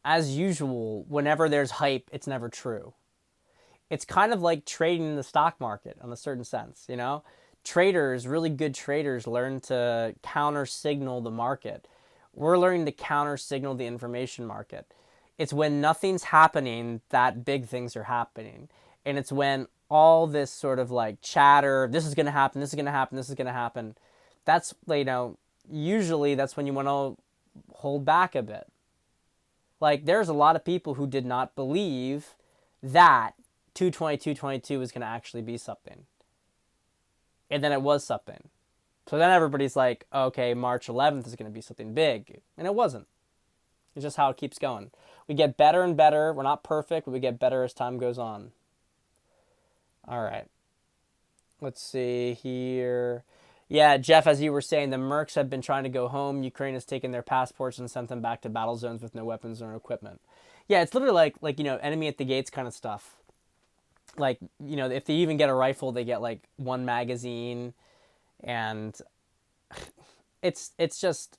[SPEAKER 1] as usual, whenever there's hype, it's never true. It's kind of like trading in the stock market in a certain sense, Traders, really good traders, learn to counter-signal the market. We're learning to counter-signal the information market. It's when nothing's happening that big things are happening. And it's when all this sort of like chatter, this is going to happen, this is going to happen, this is going to happen. That's, usually that's when you want to hold back a bit. Like, there's a lot of people who did not believe that 2/22/22 was going to actually be something. And then it was something. So then everybody's like, okay, March 11th is going to be something big. And it wasn't. It's just how it keeps going. We get better and better. We're not perfect, but we get better as time goes on. All right. Let's see here. Yeah, Jeff, as you were saying, the mercs have been trying to go home. Ukraine has taken their passports and sent them back to battle zones with no weapons or equipment. Yeah, it's literally like enemy at the gates kind of stuff. Like, if they even get a rifle, they get like one magazine, and it's just,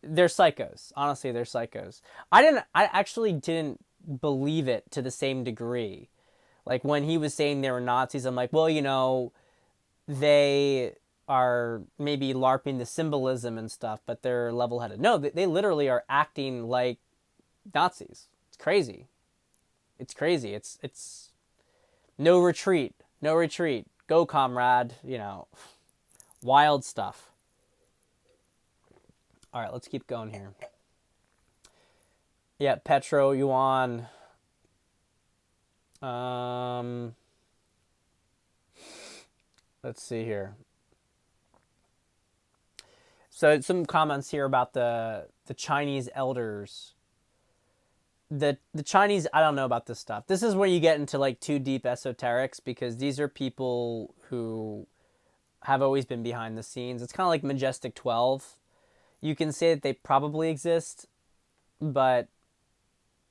[SPEAKER 1] they're psychos. Honestly, they're psychos. I actually didn't believe it to the same degree. Like, when he was saying they were Nazis, I'm like, well, they are maybe LARPing the symbolism and stuff, but they're level-headed. No, they literally are acting like Nazis. It's crazy. It's crazy. It's no retreat. No retreat. Go, comrade. Wild stuff. All right, let's keep going here. Yeah, Petro, Yuan. Let's see here. So some comments here about the Chinese elders. The Chinese, I don't know about this stuff. This is where you get into like too deep esoterics, because these are people who have always been behind the scenes. It's kind of like Majestic 12. You can say that they probably exist, but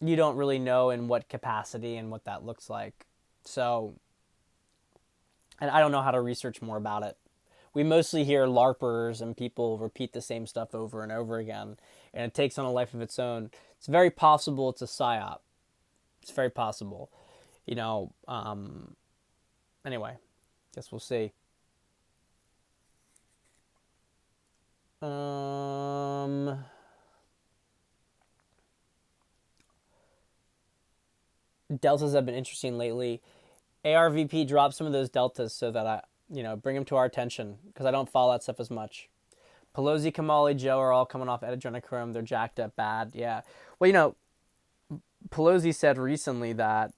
[SPEAKER 1] you don't really know in what capacity and what that looks like. So, and I don't know how to research more about it. we mostly hear LARPers and people repeat the same stuff over and over again, and it takes on a life of its own. It's very possible it's a psyop. It's very possible. You know, anyway, guess we'll see. Deltas have been interesting lately. ARVP dropped some of those deltas so that bring them to our attention because I don't follow that stuff as much. Pelosi, Kamali, Joe are all coming off adrenochrome. They're jacked up bad. Yeah. Well, Pelosi said recently that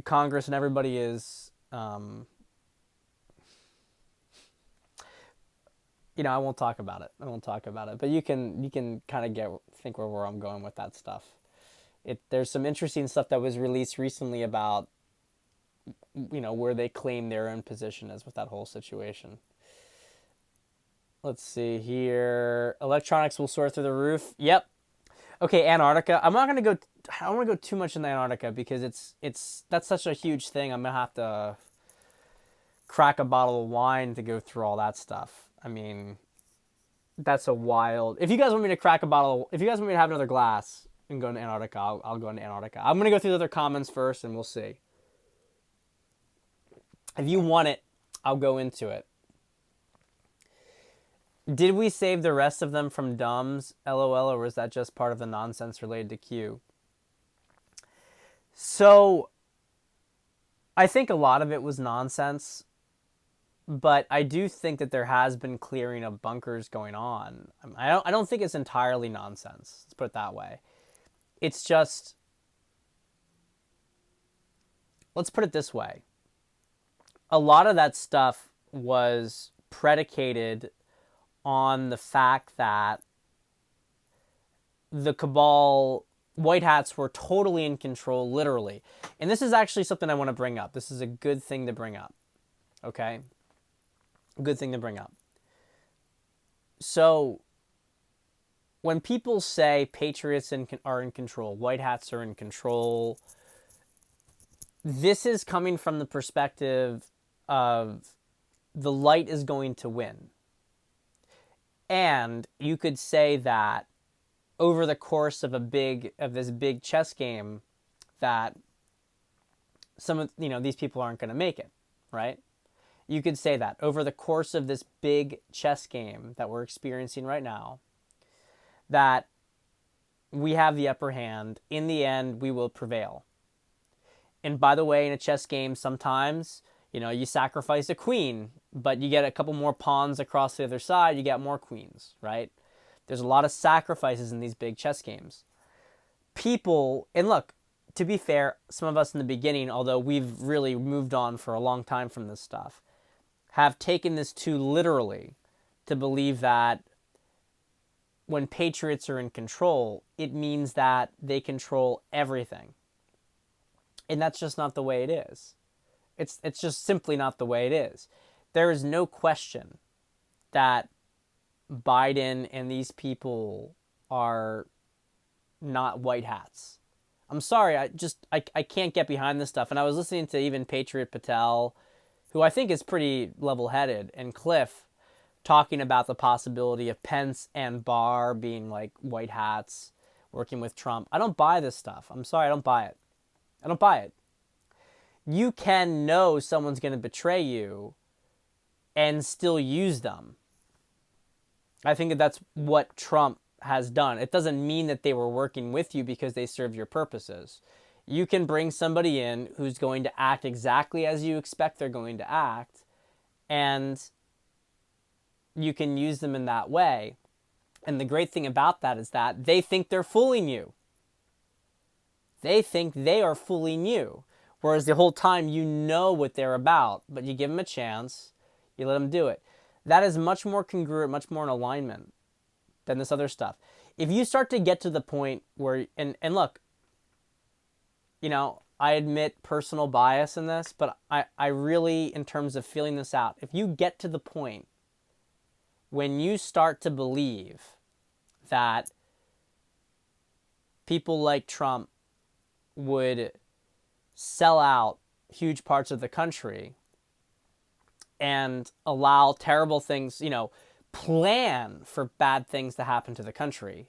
[SPEAKER 1] Congress and everybody is, I won't talk about it. But you can kind of think where I'm going with that stuff. There's some interesting stuff that was released recently about, where they claim their own position is with that whole situation. Let's see here. Electronics will soar through the roof. Yep. Okay, Antarctica. I don't want to go too much into Antarctica because that's such a huge thing. I'm gonna have to crack a bottle of wine to go through all that stuff. I mean, that's a wild. If you guys want me to have another glass and go into Antarctica, I'll go into Antarctica. I'm gonna go through the other comments first, and we'll see. If you want it, I'll go into it. Did we save the rest of them from dumbs? LOL, or was that just part of the nonsense related to Q? So, I think a lot of it was nonsense, but I do think that there has been clearing of bunkers going on. I don't think it's entirely nonsense. Let's put it that way. It's just, let's put it this way. A lot of that stuff was predicated on the fact that the cabal, white hats, were totally in control, literally. And this is actually something I want to bring up. This is a good thing to bring up. Okay? Good thing to bring up. So, when people say patriots are in control, white hats are in control, this is coming from the perspective of the light is going to win. And you could say that over the course of this big chess game, that some of these people aren't going to make it, right? You could say that over the course of this big chess game that we're experiencing right now, that we have the upper hand. In the end, we will prevail. And by the way, in a chess game, sometimes you sacrifice a queen, but you get a couple more pawns across the other side, you get more queens, right? There's a lot of sacrifices in these big chess games. People, and look, to be fair, some of us in the beginning, although we've really moved on for a long time from this stuff, have taken this too literally to believe that when patriots are in control, it means that they control everything. And that's just not the way it is. It's just simply not the way it is. There is no question that Biden and these people are not white hats. I'm sorry, I can't get behind this stuff. And I was listening to even Patriot Patel, who I think is pretty level-headed, and Cliff talking about the possibility of Pence and Barr being like white hats working with Trump. I don't buy this stuff. I'm sorry, I don't buy it. I don't buy it. You can know someone's going to betray you and still use them. I think that's what Trump has done. It doesn't mean that they were working with you because they serve your purposes. You can bring somebody in who's going to act exactly as you expect they're going to act, and you can use them in that way. And the great thing about that is that they think they're fooling you. They think they are fooling you. Whereas the whole time you know what they're about, but you give them a chance, you let them do it. That is much more congruent, much more in alignment than this other stuff. If you start to get to the point where, and look, I admit personal bias in this, but I really, in terms of feeling this out, if you get to the point when you start to believe that people like Trump would sell out huge parts of the country and allow terrible things, plan for bad things to happen to the country,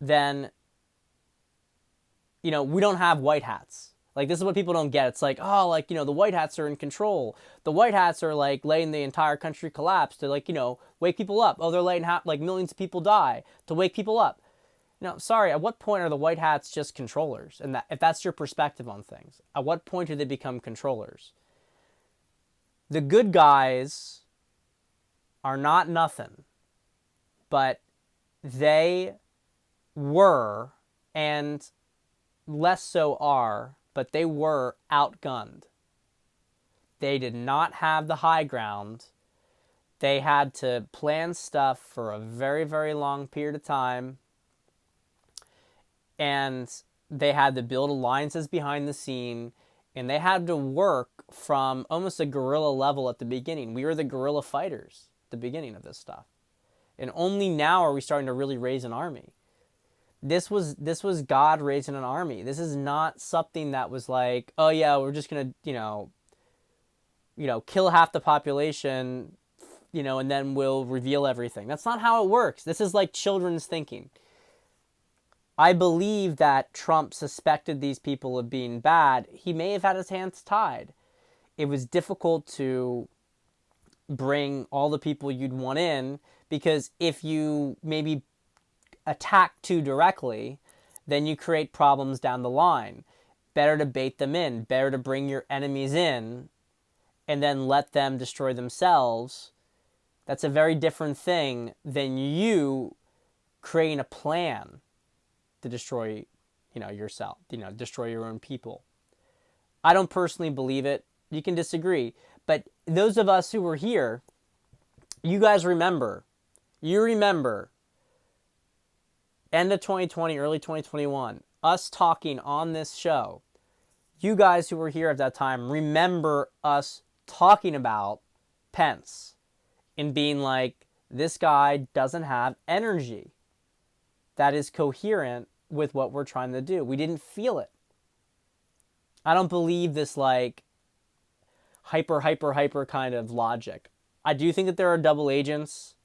[SPEAKER 1] then, we don't have white hats. Like, this is what people don't get. It's like, oh, like, the white hats are in control. The white hats are, like, letting the entire country collapse to, like, wake people up. Oh, they're letting, like, millions of people die to wake people up. Sorry, at what point are the white hats just controllers? And if that's your perspective on things, at what point do they become controllers? The good guys are not nothing, but they were, and less so are, but they were outgunned. They did not have the high ground. They had to plan stuff for a very, very long period of time. And they had to build alliances behind the scene. And they had to work from almost a guerrilla level at the beginning. We were the guerrilla fighters at the beginning of this stuff. And only now are we starting to really raise an army. This was God raising an army. This is not something that was like, oh yeah, we're just gonna, kill half the population, and then we'll reveal everything. That's not how it works. This is like children's thinking. I believe that Trump suspected these people of being bad. He may have had his hands tied. It was difficult to bring all the people you'd want in, because if you maybe attack too directly, then you create problems down the line. Better to bait them in. Better to bring your enemies in and then let them destroy themselves. That's a very different thing than you creating a plan to destroy, yourself, destroy your own people. I don't personally believe it. You can disagree. But those of us who were here, you guys remember, end of 2020, early 2021, us talking on this show. You guys who were here at that time remember us talking about Pence and being like, this guy doesn't have energy that is coherent with what we're trying to do. We didn't feel it. I don't believe this like hyper kind of logic. I do think that there are double agents.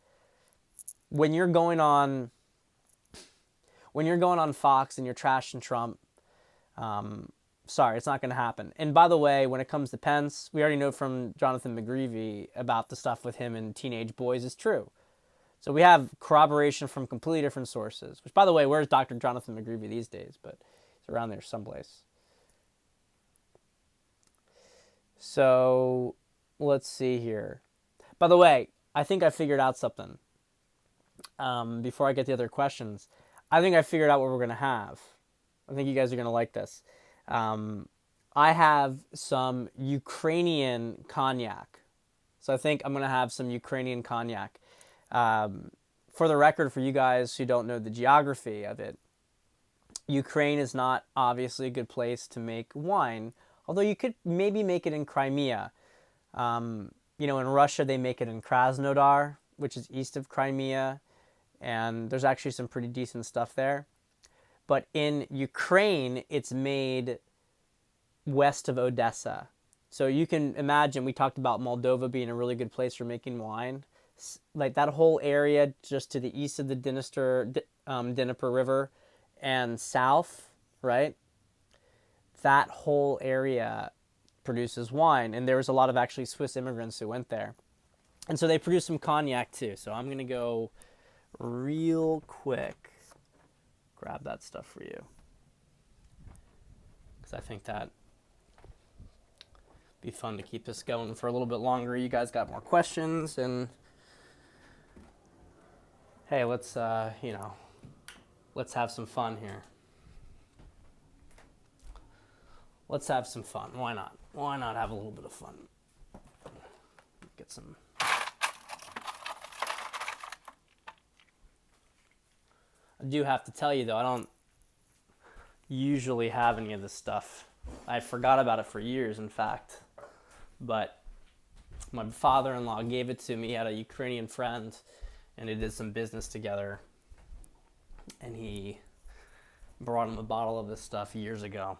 [SPEAKER 1] When you're going on Fox and you're trashing Trump, sorry, it's not going to happen. And by the way, when it comes to Pence, we already know from Jonathan McGreevy about the stuff with him and teenage boys is true. So we have corroboration from completely different sources. Which, by the way, where's Dr. Jonathan McGreevy these days? But he's around there someplace. So let's see here. By the way, I think I figured out something. Before I get the other questions, I think I figured out what we're going to have. I think you guys are going to like this. I have some Ukrainian cognac. So I think I'm going to have some Ukrainian cognac. For the record, for you guys who don't know the geography of it, Ukraine is not obviously a good place to make wine, although you could maybe make it in Crimea. In Russia, they make it in Krasnodar, which is east of Crimea, and there's actually some pretty decent stuff there. But in Ukraine, it's made west of Odessa. So you can imagine, we talked about Moldova being a really good place for making wine. Like that whole area just to the east of the Dnieper River and south, right? That whole area produces wine. And there was a lot of actually Swiss immigrants who went there. And so they produce some cognac too. So I'm going to go real quick, grab that stuff for you. Because I think that be fun to keep this going for a little bit longer. You guys got more questions, and hey, let's have some fun here. Let's have some fun. Why not? Why not have a little bit of fun? Get some. I do have to tell you though, I don't usually have any of this stuff. I forgot about it for years, in fact. But my father-in-law gave it to me. He had a Ukrainian friend, and they did some business together. And he brought him a bottle of this stuff years ago.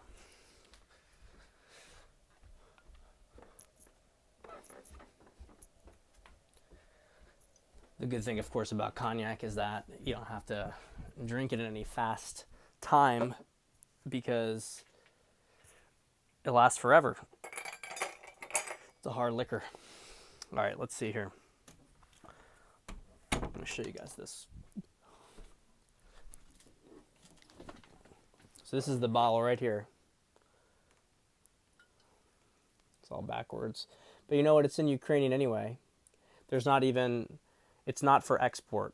[SPEAKER 1] The good thing, of course, about cognac is that you don't have to drink it in any fast time because it lasts forever. It's a hard liquor. All right, let's see here. I'm going to show you guys this. So this is the bottle right here. It's all backwards. But you know what? It's in Ukrainian anyway. There's not even, it's not for export.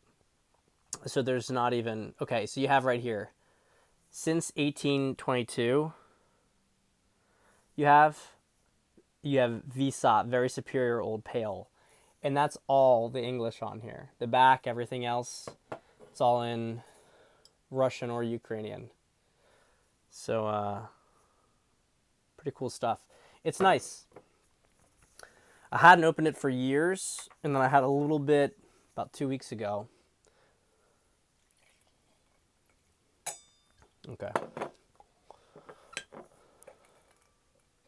[SPEAKER 1] So there's not even, okay, so you have right here, since 1822, you have VSOP, very superior old pale. And that's all the English on here. The back, everything else, it's all in Russian or Ukrainian. So, pretty cool stuff. It's nice. I hadn't opened it for years, and then I had a little bit about 2 weeks ago. Okay.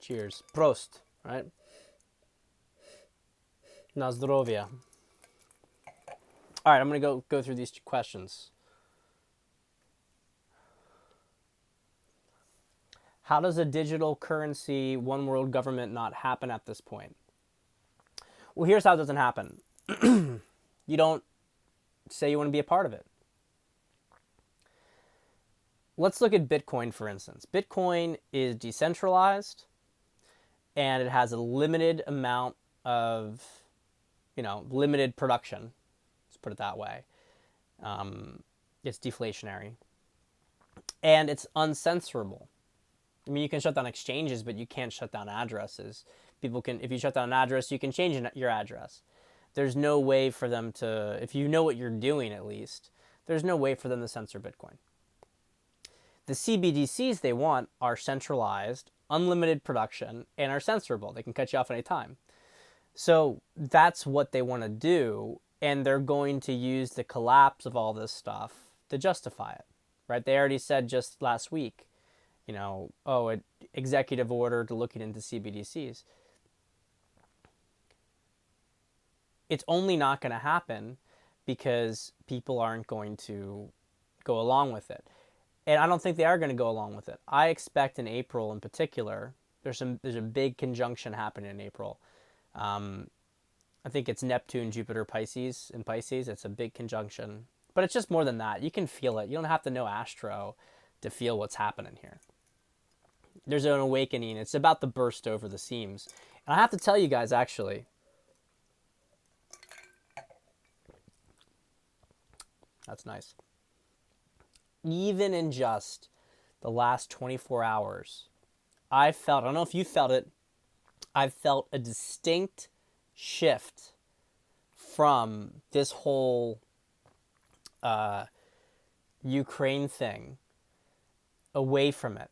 [SPEAKER 1] Cheers. Prost, right? Na zdrowie. All right, I'm going to go through these questions. How does a digital currency, one world government not happen at this point? Well, here's how it doesn't happen. You don't say you want to be a part of it. Let's look at Bitcoin, for instance. Bitcoin is decentralized, and it has a limited amount of, limited production. Let's put it that way. It's deflationary. And it's uncensorable. I mean, you can shut down exchanges, but you can't shut down addresses. People can, if you shut down an address, you can change your address. There's no way for them to, if you know what you're doing at least, there's no way for them to censor Bitcoin. The CBDCs they want are centralized, unlimited production, and are censorable. They can cut you off any time. So that's what they want to do, and they're going to use the collapse of all this stuff to justify it, right? They already said just last week, an executive order to looking into CBDCs. It's only not going to happen because people aren't going to go along with it. And I don't think they are going to go along with it. I expect in April in particular, there's a big conjunction happening in April. I think it's Neptune, Jupiter, Pisces. In Pisces, it's a big conjunction. But it's just more than that. You can feel it. You don't have to know astro to feel what's happening here. There's an awakening. It's about to burst over the seams. And I have to tell you guys, actually, that's nice. Even in just the last 24 hours, I don't know if you felt it, I've felt a distinct shift from this whole Ukraine thing away from it.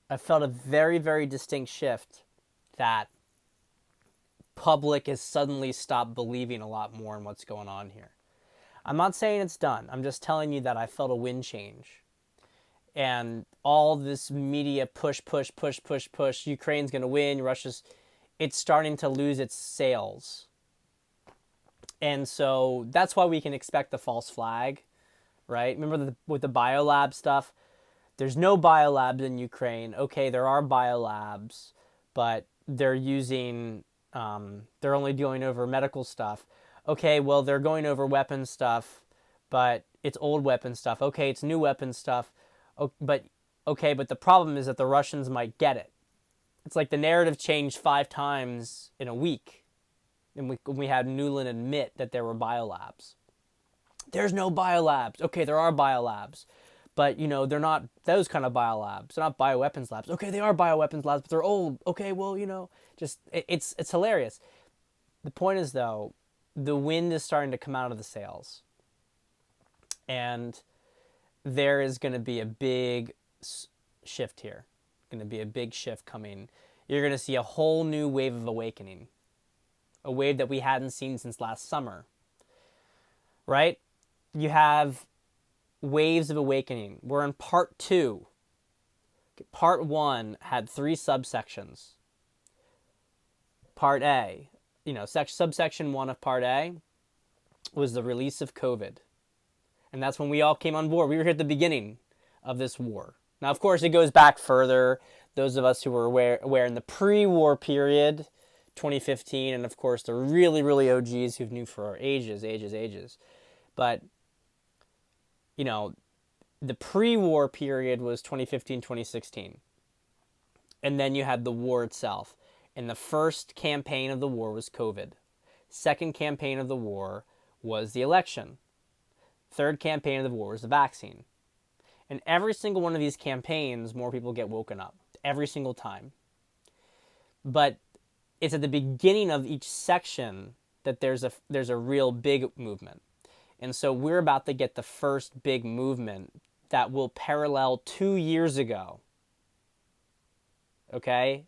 [SPEAKER 1] I felt a very, very distinct shift that public has suddenly stopped believing a lot more in what's going on here. I'm not saying it's done. I'm just telling you that I felt a wind change. And all this media push, Ukraine's going to win, it's starting to lose its sails. And so that's why we can expect the false flag, right? Remember with the biolab stuff? There's no biolabs in Ukraine. Okay, there are biolabs, but they're only going over medical stuff. Okay, well, they're going over weapon stuff, but it's old weapon stuff. Okay, it's new weapon stuff. But the problem is that the Russians might get it. It's like the narrative changed 5 times in a week. And we had Nuland admit that there were biolabs. There's no biolabs. Okay, there are biolabs. But, they're not those kind of biolabs. They're not bioweapons labs. Okay, they are bioweapons labs, but they're old. Okay, well, it's hilarious. The point is, though, the wind is starting to come out of the sails. And there is going to be a big shift here. Going to be a big shift coming. You're going to see a whole new wave of awakening. A wave that we hadn't seen since last summer. Right? You have waves of awakening. We're in part 2. Part 1 had 3 subsections. Part A, subsection 1 of part A was the release of COVID. And that's when we all came on board. We were here at the beginning of this war. Now, of course, it goes back further. Those of us who were aware in the pre-war period, 2015, and of course the really, really OGs who knew for ages. But, you know, the pre-war period was 2015, 2016. And then you had the war itself. And the first campaign of the war was COVID. Second campaign of the war was the election. Third campaign of the war was the vaccine. And every single one of these campaigns, more people get woken up. Every single time. But it's at the beginning of each section that there's a real big movement. And so we're about to get the first big movement that will parallel 2 years ago. Okay?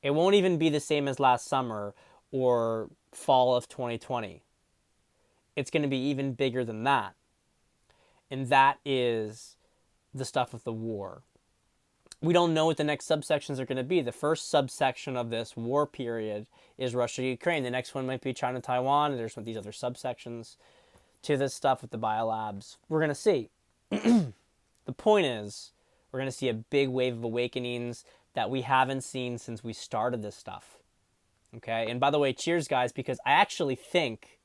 [SPEAKER 1] It won't even be the same as last summer or fall of 2020. It's going to be even bigger than that. And that is the stuff with the war. We don't know what the next subsections are going to be. The first subsection of this war period is Russia-Ukraine. The next one might be China-Taiwan. There's these other subsections to this stuff with the biolabs. We're going to see. The point is, we're going to see a big wave of awakenings that we haven't seen since we started this stuff. Okay? And by the way, cheers, guys, because I actually think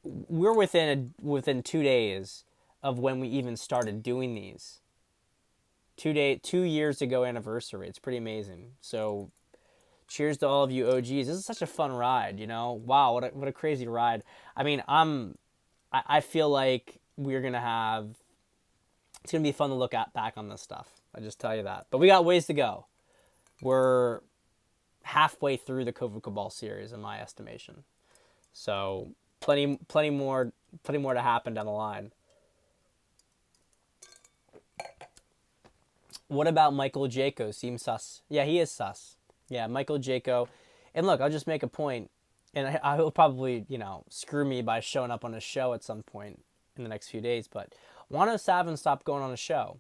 [SPEAKER 1] we're within 2 days of when we even started doing these. 2 years ago anniversary. It's pretty amazing. So cheers to all of you OGs. This is such a fun ride, you know? Wow, what a crazy ride. I mean, I feel like we're going to have, it's going to be fun to look back on this stuff. I just tell you that. But we got ways to go. We're halfway through the CABAL series in my estimation. So plenty more to happen down the line. What about Michael Jaco? Seems sus. Yeah, he is sus. Yeah, Michael Jaco. And look, I'll just make a point, and I will probably, screw me by showing up on a show at some point in the next few days, but Juano Savin stopped going on a show.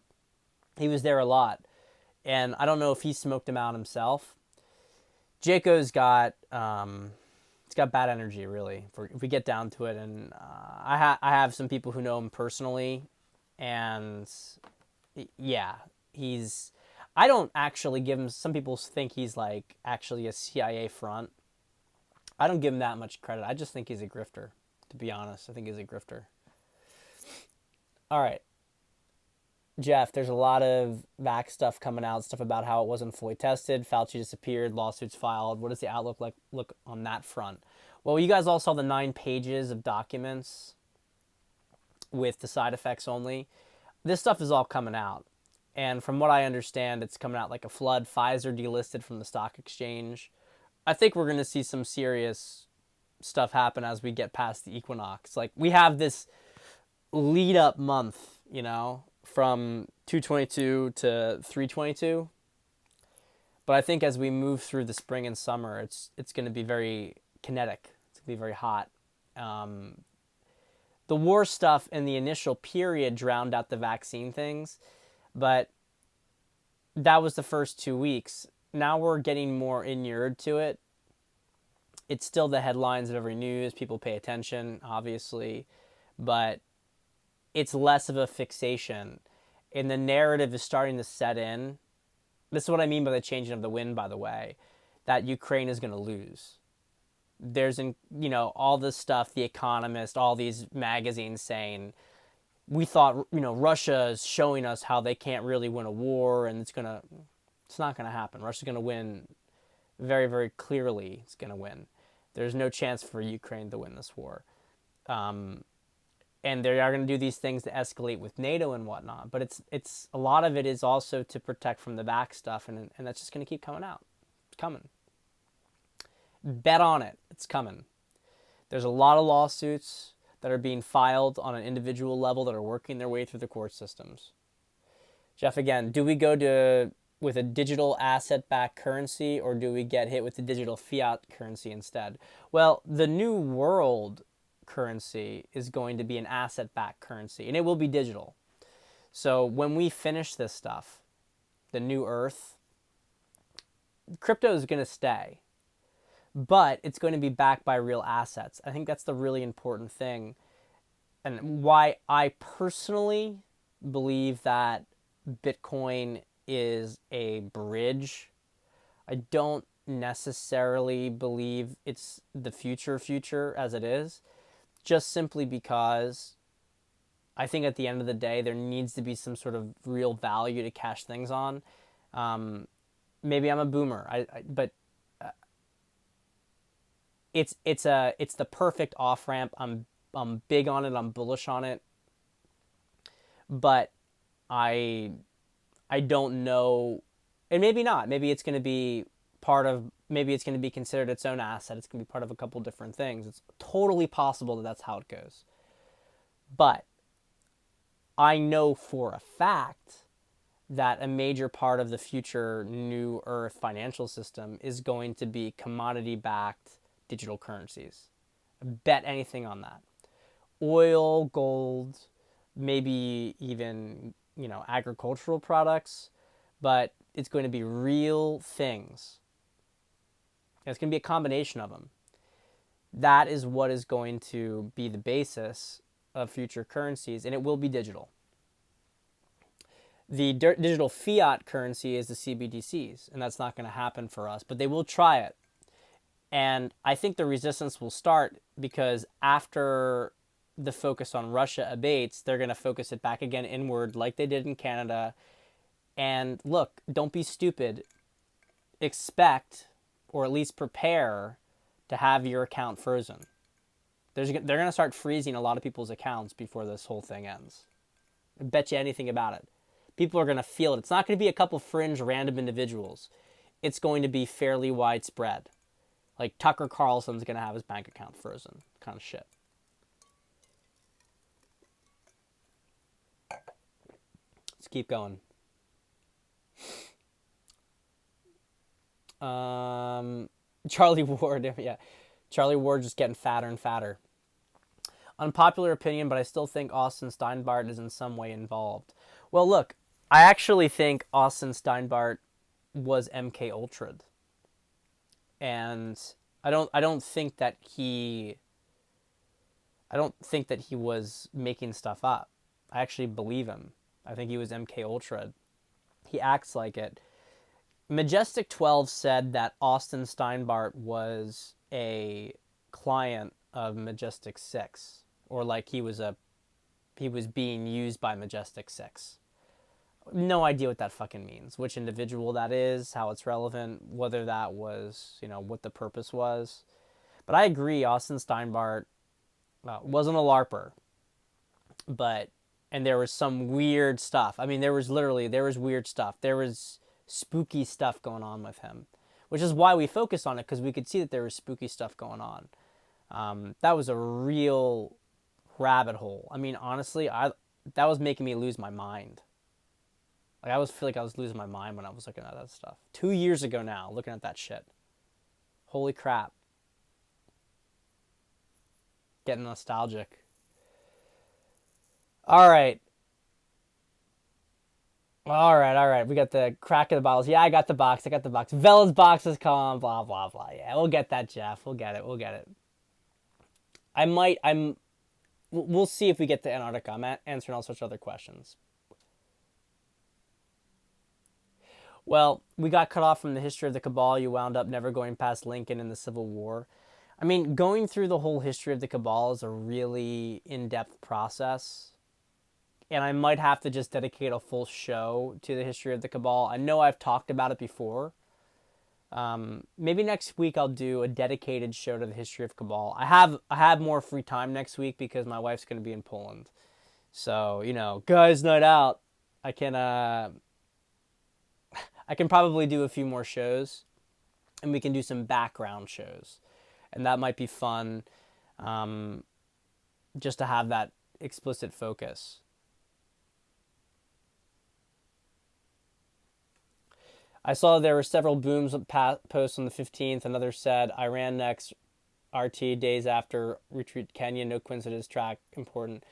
[SPEAKER 1] He was there a lot, and I don't know if he smoked him out himself. Jaco's got, it's got bad energy, really, if we get down to it, and I have some people who know him personally, and yeah, I don't actually give him, some people think he's like actually a CIA front. I don't give him that much credit. I just think he's a grifter, to be honest. I think he's a grifter. All right. Jeff, there's a lot of vax stuff coming out, stuff about how it wasn't fully tested. Fauci disappeared, lawsuits filed. What does the outlook look on that front? Well, you guys all saw the 9 pages of documents with the side effects only. This stuff is all coming out. And from what I understand, it's coming out like a flood. Pfizer delisted from the stock exchange. I think we're going to see some serious stuff happen as we get past the equinox. Like, we have this lead up month, from 222 to 322. But I think as we move through the spring and summer, it's going to be very kinetic. It's going to be very hot. The war stuff in the initial period drowned out the vaccine things. But that was the first 2 weeks. Now we're getting more inured to it. It's still the headlines of every news. People pay attention, obviously. But it's less of a fixation. And the narrative is starting to set in. This is what I mean by the changing of the wind, by the way. That Ukraine is going to lose. There's, all this stuff, The Economist, all these magazines saying, we thought, Russia is showing us how they can't really win a war, and it's not going to happen. Russia's going to win very, very clearly. It's going to win. There's no chance for Ukraine to win this war. And they are going to do these things to escalate with NATO and whatnot. But it's a lot of it is also to protect from the back stuff, and that's just going to keep coming out. It's coming. Bet on it. It's coming. There's a lot of lawsuits that are being filed on an individual level that are working their way through the court systems. Jeff, again, do we go with a digital asset-backed currency, or do we get hit with the digital fiat currency instead? Well, the new world currency is going to be an asset-backed currency, and it will be digital. So when we finish this stuff, the new earth, crypto is going to stay. but it's going to be backed by real assets. I think that's the really important thing, and why I personally believe that Bitcoin is a bridge. I don't necessarily believe it's the future as it is, just simply because I think at the end of the day there needs to be some sort of real value to cash things on. Um, Maybe I'm a boomer, but it's the perfect off ramp. I'm big on it. I'm bullish on it, but I I don't know, and maybe not. Maybe it's going to be part of. Maybe it's going to be considered its own asset. It's going to be part of a couple different things. It's totally possible that that's how it goes. But I know for a fact that a major part of the future new earth financial system is going to be commodity backed digital currencies. Bet anything on that. Oil, gold, maybe even, agricultural products, but it's going to be real things. It's going to be a combination of them. That is what is going to be the basis of future currencies, and it will be digital. The digital fiat currency is the CBDCs, and that's not going to happen for us, but they will try it. And I think the resistance will start because after the focus on Russia abates, they're going to focus it back again inward like they did in Canada. And look, don't be stupid. Expect, or at least prepare, to have your account frozen. They're going to start freezing a lot of people's accounts before this whole thing ends. I bet you anything about it. People are going to feel it. It's not going to be a couple fringe random individuals. It's going to be fairly widespread. Like Tucker Carlson's going to have his bank account frozen. Kind of shit. Let's keep going. Charlie Ward, yeah. Charlie Ward just getting fatter and fatter. Unpopular opinion, but I still think Austin Steinbart is in some way involved. Well, look, I actually think Austin Steinbart was MK Ultra'd. And I don't think that he was making stuff up. I actually believe him. I think he was MK Ultra'd. He acts like it. Majestic 12 said that Austin Steinbart was a client of Majestic 6, or like he was being used by Majestic 6. No idea what that fucking means, which individual that is, how it's relevant, whether that was, what the purpose was. But I agree, Austin Steinbart wasn't a LARPer, and there was some weird stuff. I mean, there was weird stuff. There was spooky stuff going on with him, which is why we focused on it, because we could see that there was spooky stuff going on. That was a real rabbit hole. I mean, honestly, that was making me lose my mind. Like, I feel like I was losing my mind when I was looking at that stuff. 2 years ago now, looking at that shit. Holy crap. Getting nostalgic. All right. We got the crack of the bottles. Yeah, I got the box. Vela's box is calm, blah, blah, blah. Yeah, we'll get that, Jeff. We'll get it. We'll see if we get to Antarctica. I'm answering all sorts of other questions. Well, we got cut off from the history of the Cabal. You wound up never going past Lincoln and the Civil War. I mean, going through the whole history of the Cabal is a really in-depth process. And I might have to just dedicate a full show to the history of the Cabal. I know I've talked about it before. Maybe next week I'll do a dedicated show to the history of Cabal. I have more free time next week because my wife's going to be in Poland. So, guys' night out. I can probably do a few more shows, and we can do some background shows. And that might be fun, just to have that explicit focus. I saw there were several booms posts on the 15th. Another said, Iran next, RT days after retreat Kenya, no coincidence, track important.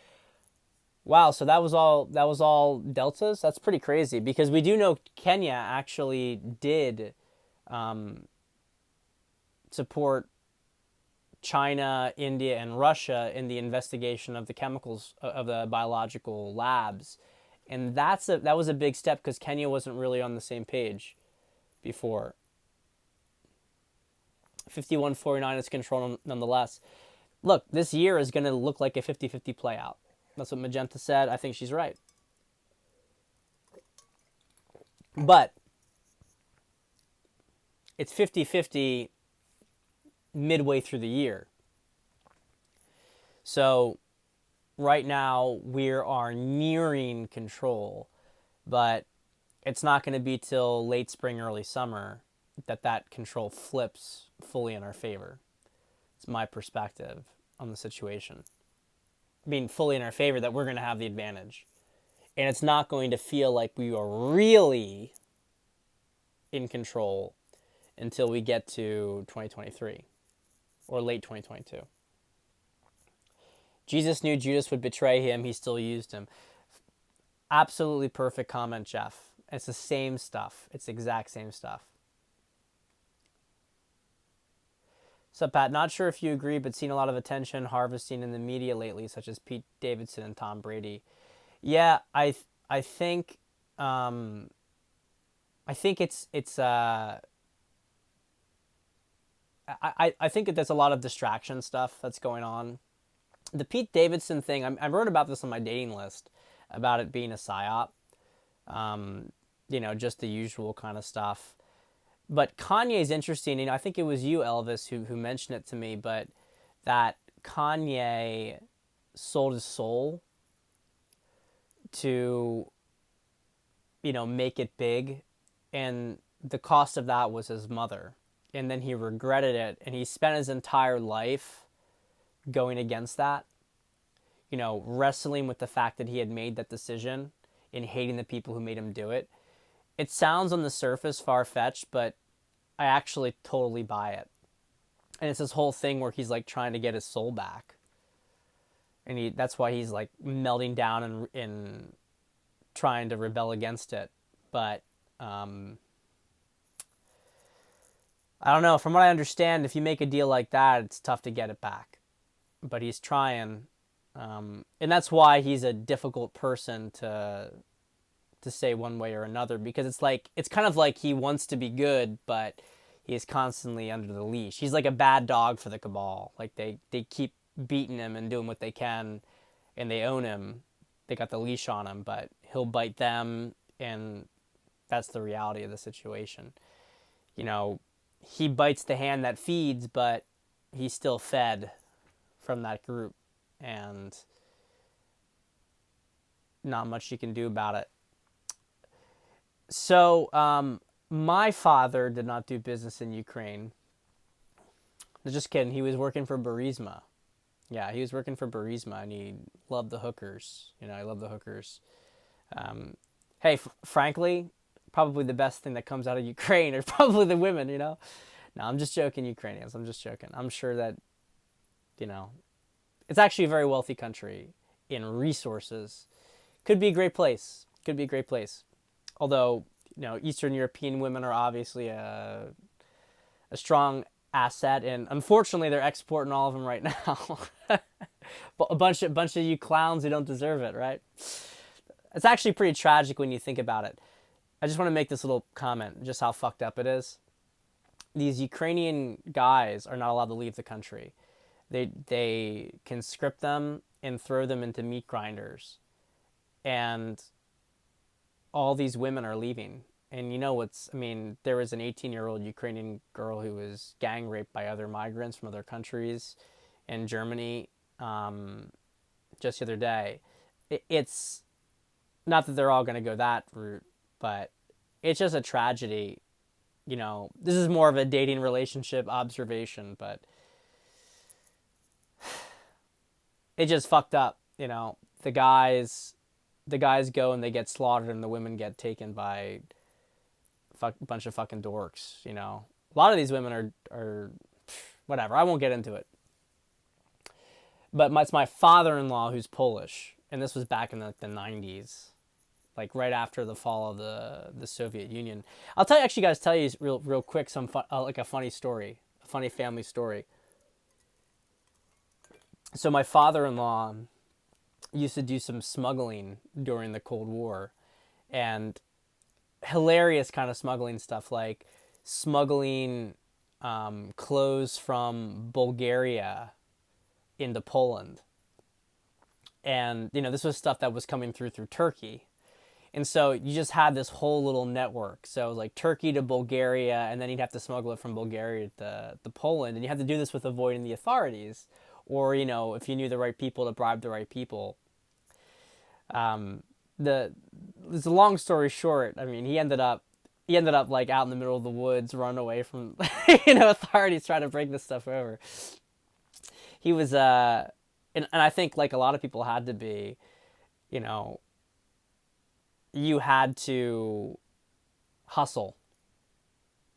[SPEAKER 1] Wow, so that was all deltas? That's pretty crazy, because we do know Kenya actually did support China, India, and Russia in the investigation of the chemicals of the biological labs. And that was a big step because Kenya wasn't really on the same page before. 51-49 is control nonetheless. Look, this year is going to look like a 50-50 play out. That's what Magenta said. I think she's right. But it's 50-50 midway through the year. So right now we are nearing control, but it's not going to be till late spring, early summer that control flips fully in our favor. It's my perspective on the situation. Being fully in our favor, that we're going to have the advantage. And it's not going to feel like we are really in control until we get to 2023 or late 2022. Jesus knew Judas would betray him. He still used him. Absolutely perfect comment, Jeff. It's the same stuff. It's the exact same stuff. So, Pat, not sure if you agree, but seen a lot of attention harvesting in the media lately, such as Pete Davidson and Tom Brady. Yeah, I think it's I think that there's a lot of distraction stuff that's going on. The Pete Davidson thing, I wrote about this on my dating list, about it being a psyop. Just the usual kind of stuff. But Kanye's interesting, I think it was you, Elvis, who mentioned it to me, but that Kanye sold his soul to, make it big, and the cost of that was his mother. And then he regretted it, and he spent his entire life going against that, wrestling with the fact that he had made that decision and hating the people who made him do it. It sounds on the surface far-fetched, but I actually totally buy it. And it's this whole thing where he's like trying to get his soul back. And that's why he's like melting down and trying to rebel against it. But I don't know. From what I understand, if you make a deal like that, it's tough to get it back. But he's trying. And that's why he's a difficult person to say one way or another, because it's kind of like he wants to be good, but he is constantly under the leash. He's like a bad dog for the cabal. Like they keep beating him and doing what they can, and they own him. They got the leash on him, but he'll bite them, and that's the reality of the situation. He bites the hand that feeds, but he's still fed from that group, and not much you can do about it. So, my father did not do business in Ukraine. Just kidding. He was working for Burisma. Yeah, he was working for Burisma, and he loved the hookers. He loved the hookers. Hey, frankly, probably the best thing that comes out of Ukraine are probably the women, No, I'm just joking, Ukrainians. I'm just joking. I'm sure that, it's actually a very wealthy country in resources. Could be a great place. Although, Eastern European women are obviously a strong asset, and unfortunately they're exporting all of them right now. A bunch of you clowns who don't deserve it, right? It's actually pretty tragic when you think about it. I just want to make this little comment, just how fucked up it is. These Ukrainian guys are not allowed to leave the country. They conscript them and throw them into meat grinders. And all these women are leaving. And there was an 18-year-old Ukrainian girl who was gang raped by other migrants from other countries in Germany just the other day. It's not that they're all going to go that route, but it's just a tragedy. This is more of a dating relationship observation, but it just fucked up. The guys go and they get slaughtered, and the women get taken by a bunch of fucking dorks. A lot of these women are whatever. I won't get into it. But it's my father-in-law who's Polish, and this was back in the 90s, like right after the fall of the Soviet Union. I'll tell you real quick, a funny story. funny family story. So my father-in-law used to do some smuggling during the Cold War, and hilarious kind of smuggling stuff, like smuggling clothes from Bulgaria into Poland. And, this was stuff that was coming through Turkey. And so you just had this whole little network. So it was like Turkey to Bulgaria, and then you'd have to smuggle it from Bulgaria to Poland. And you had to do this with avoiding the authorities, or, if you knew the right people, to bribe the right people. It's a long story short. I mean, he ended up like out in the middle of the woods, run away from, authorities trying to bring this stuff over. He was, and I think like a lot of people had to be, you had to hustle,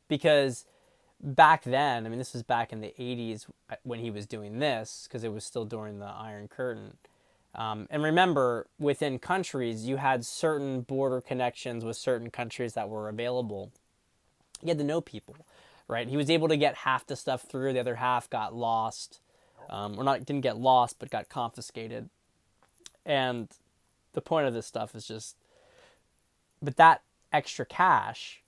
[SPEAKER 1] because back then, I mean, this was back in the 80s when he was doing this, because it was still during the Iron Curtain. And remember, within countries, you had certain border connections with certain countries that were available. You had to know people, right? He was able to get half the stuff through, the other half got lost. Didn't get lost, but got confiscated. And the point of this stuff is just, but that extra cash,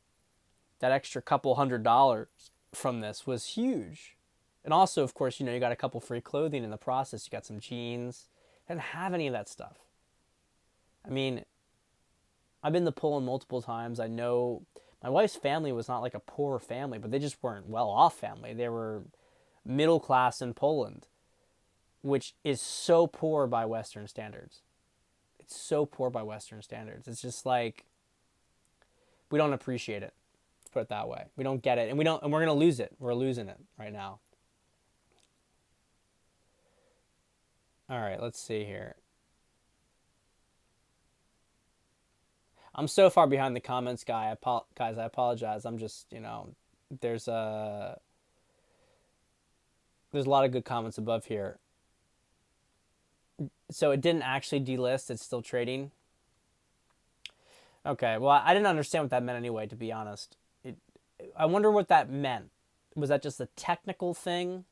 [SPEAKER 1] that extra couple $100 from this was huge. And also, of course, you got a couple free clothing in the process. You got some jeans. I didn't have any of that stuff. I mean, I've been to Poland multiple times. I know my wife's family was not like a poor family, but they just weren't well-off family. They were middle class in Poland, which is so poor by Western standards. It's so poor by Western standards. It's just like, we don't appreciate it. Let's put it that way. We don't get it, and we're going to lose it. We're losing it right now. All right, let's see here. I'm so far behind the comments, guys. I apologize. I'm just, there's a lot of good comments above here. So it didn't actually delist. It's still trading. Okay, well, I didn't understand what that meant anyway, to be honest. I wonder what that meant. Was that just a technical thing?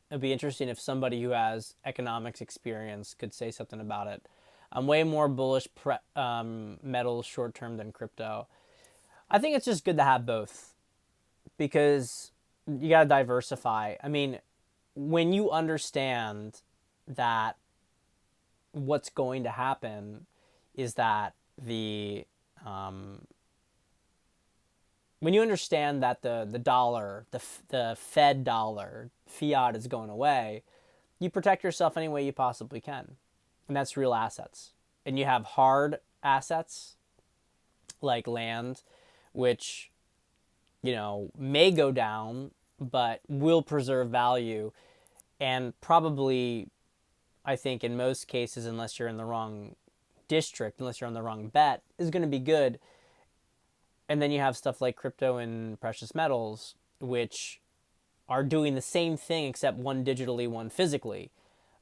[SPEAKER 1] It'd be interesting if somebody who has economics experience could say something about it. I'm way more bullish metals short term than crypto. I think it's just good to have both, because you got to diversify. I mean, when you understand that what's going to happen is that when you understand that the dollar, the Fed dollar, fiat is going away, you protect yourself any way you possibly can. And that's real assets. And you have hard assets like land, which, may go down, but will preserve value. And probably, I think in most cases, unless you're in the wrong district, unless you're on the wrong bet, is going to be good. And then you have stuff like crypto and precious metals, which are doing the same thing, except one digitally, one physically.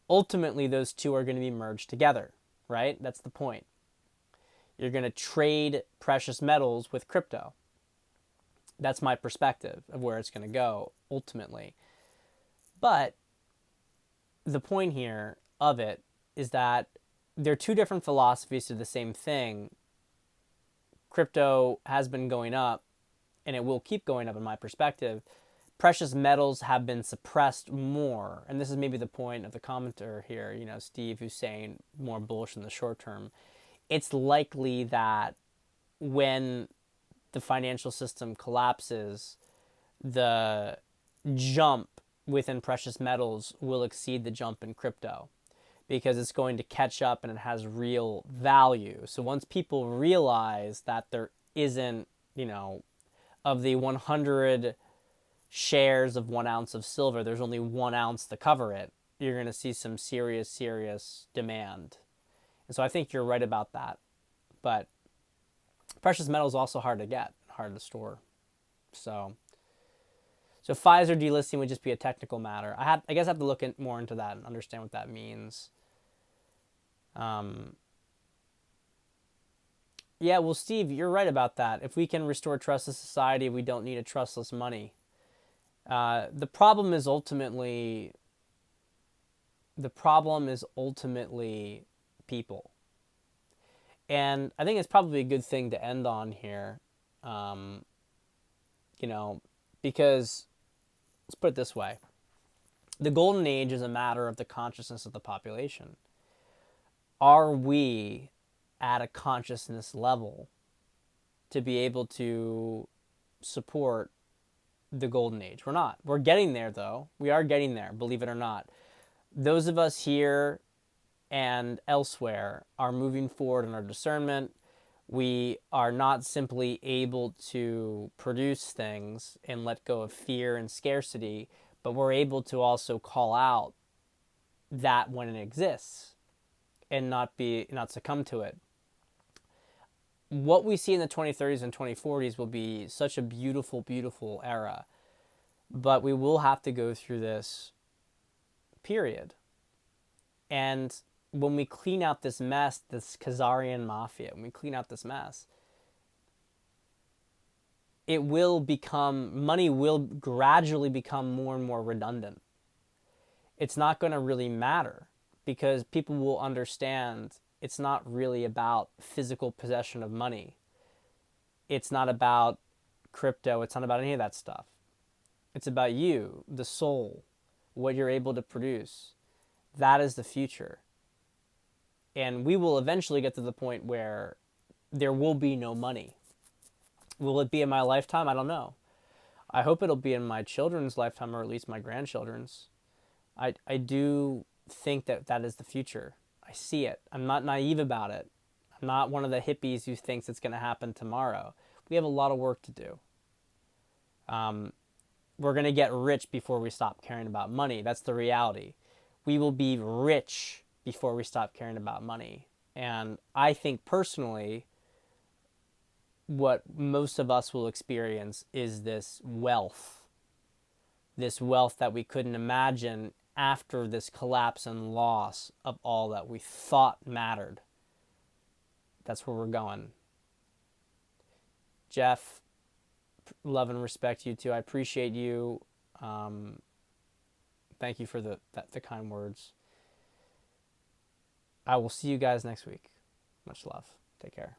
[SPEAKER 1] Ultimately, those two are going to be merged together, right? That's the point. You're going to trade precious metals with crypto. That's my perspective of where it's going to go, ultimately. But the point here of it is that they're two different philosophies to the same thing. Crypto has been going up, and it will keep going up in my perspective. Precious metals have been suppressed more, and this is maybe the point of the commenter here, Steve, who's saying more bullish in the short term. It's likely that when the financial system collapses, the jump within precious metals will exceed the jump in crypto, because it's going to catch up and it has real value. So once people realize that there isn't, of the 100 shares of 1 ounce of silver, there's only 1 ounce to cover it, you're going to see some serious demand. And so I think you're right about that. But precious metal is also hard to get, hard to store. So Pfizer delisting would just be a technical matter. I guess I have to look more into that and understand what that means. Yeah, well, Steve, you're right about that. If we can restore trust in society, we don't need a trustless money. The problem is ultimately people, and I think it's probably a good thing to end on here. Um, you know, because let's put it this way: the golden age is a matter of the consciousness of the population. Are we at a consciousness level to be able to support the golden age? We're not. We're getting there, though. We are getting there, believe it or not. Those of us here and elsewhere are moving forward in our discernment. We are not simply able to produce things and let go of fear and scarcity, but we're able to also call out that when it exists and not succumb to it. What we see in the 2030s and 2040s will be such a beautiful, beautiful era, but we will have to go through this period. And when we clean out this mess, this Khazarian mafia, when we clean out this mess, money will gradually become more and more redundant. It's not going to really matter because people will understand it's not really about physical possession of money. It's not about crypto. It's not about any of that stuff. It's about you, the soul, what you're able to produce. That is the future. And we will eventually get to the point where there will be no money. Will it be in my lifetime? I don't know. I hope it'll be in my children's lifetime, or at least my grandchildren's. I do think that that is the future. I see it. I'm not naive about it. I'm not one of the hippies who thinks it's going to happen tomorrow. We have a lot of work to do. We're going to get rich before we stop caring about money. That's the reality. We will be rich before we stop caring about money. And I think personally, what most of us will experience is this wealth that we couldn't imagine after this collapse and loss of all that we thought mattered. That's where we're going. Jeff, love and respect you too. I appreciate you. Thank you for the kind words. I will see you guys next week. Much love. Take care.